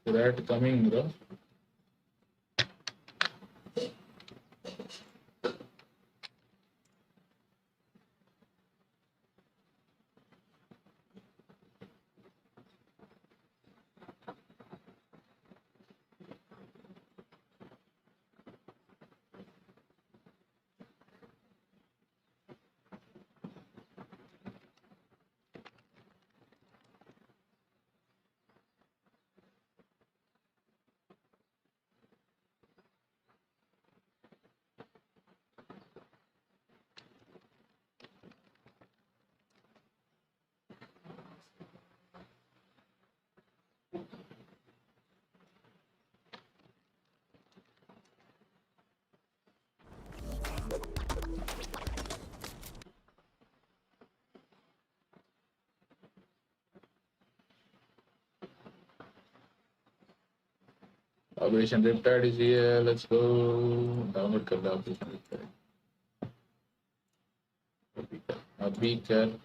That coming, bro. Operation Riptide is here. Let's go. Download कर लो Operation Riptide. अभी कर.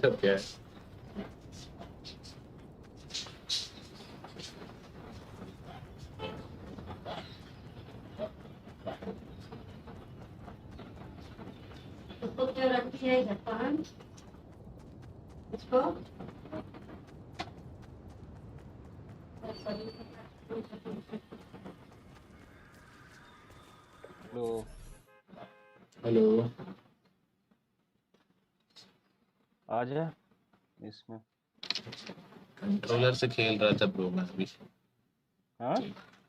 सब क्या है? उसको क्यों रखी है जापान? उसको हेलो हेलो आ जा इसमें। कंट्रोलर से खेल रहा था ब्रो मैं अभी। हाँ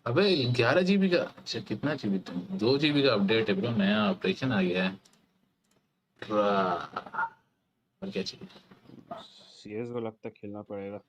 अबे 11 जीबी का, अच्छा कितना जीबी था, 2 जीबी का अपडेट है ब्रो, नया ऑपरेशन आ गया है। और क्या चाहिए? सीएस को लगता है खेलना पड़ेगा।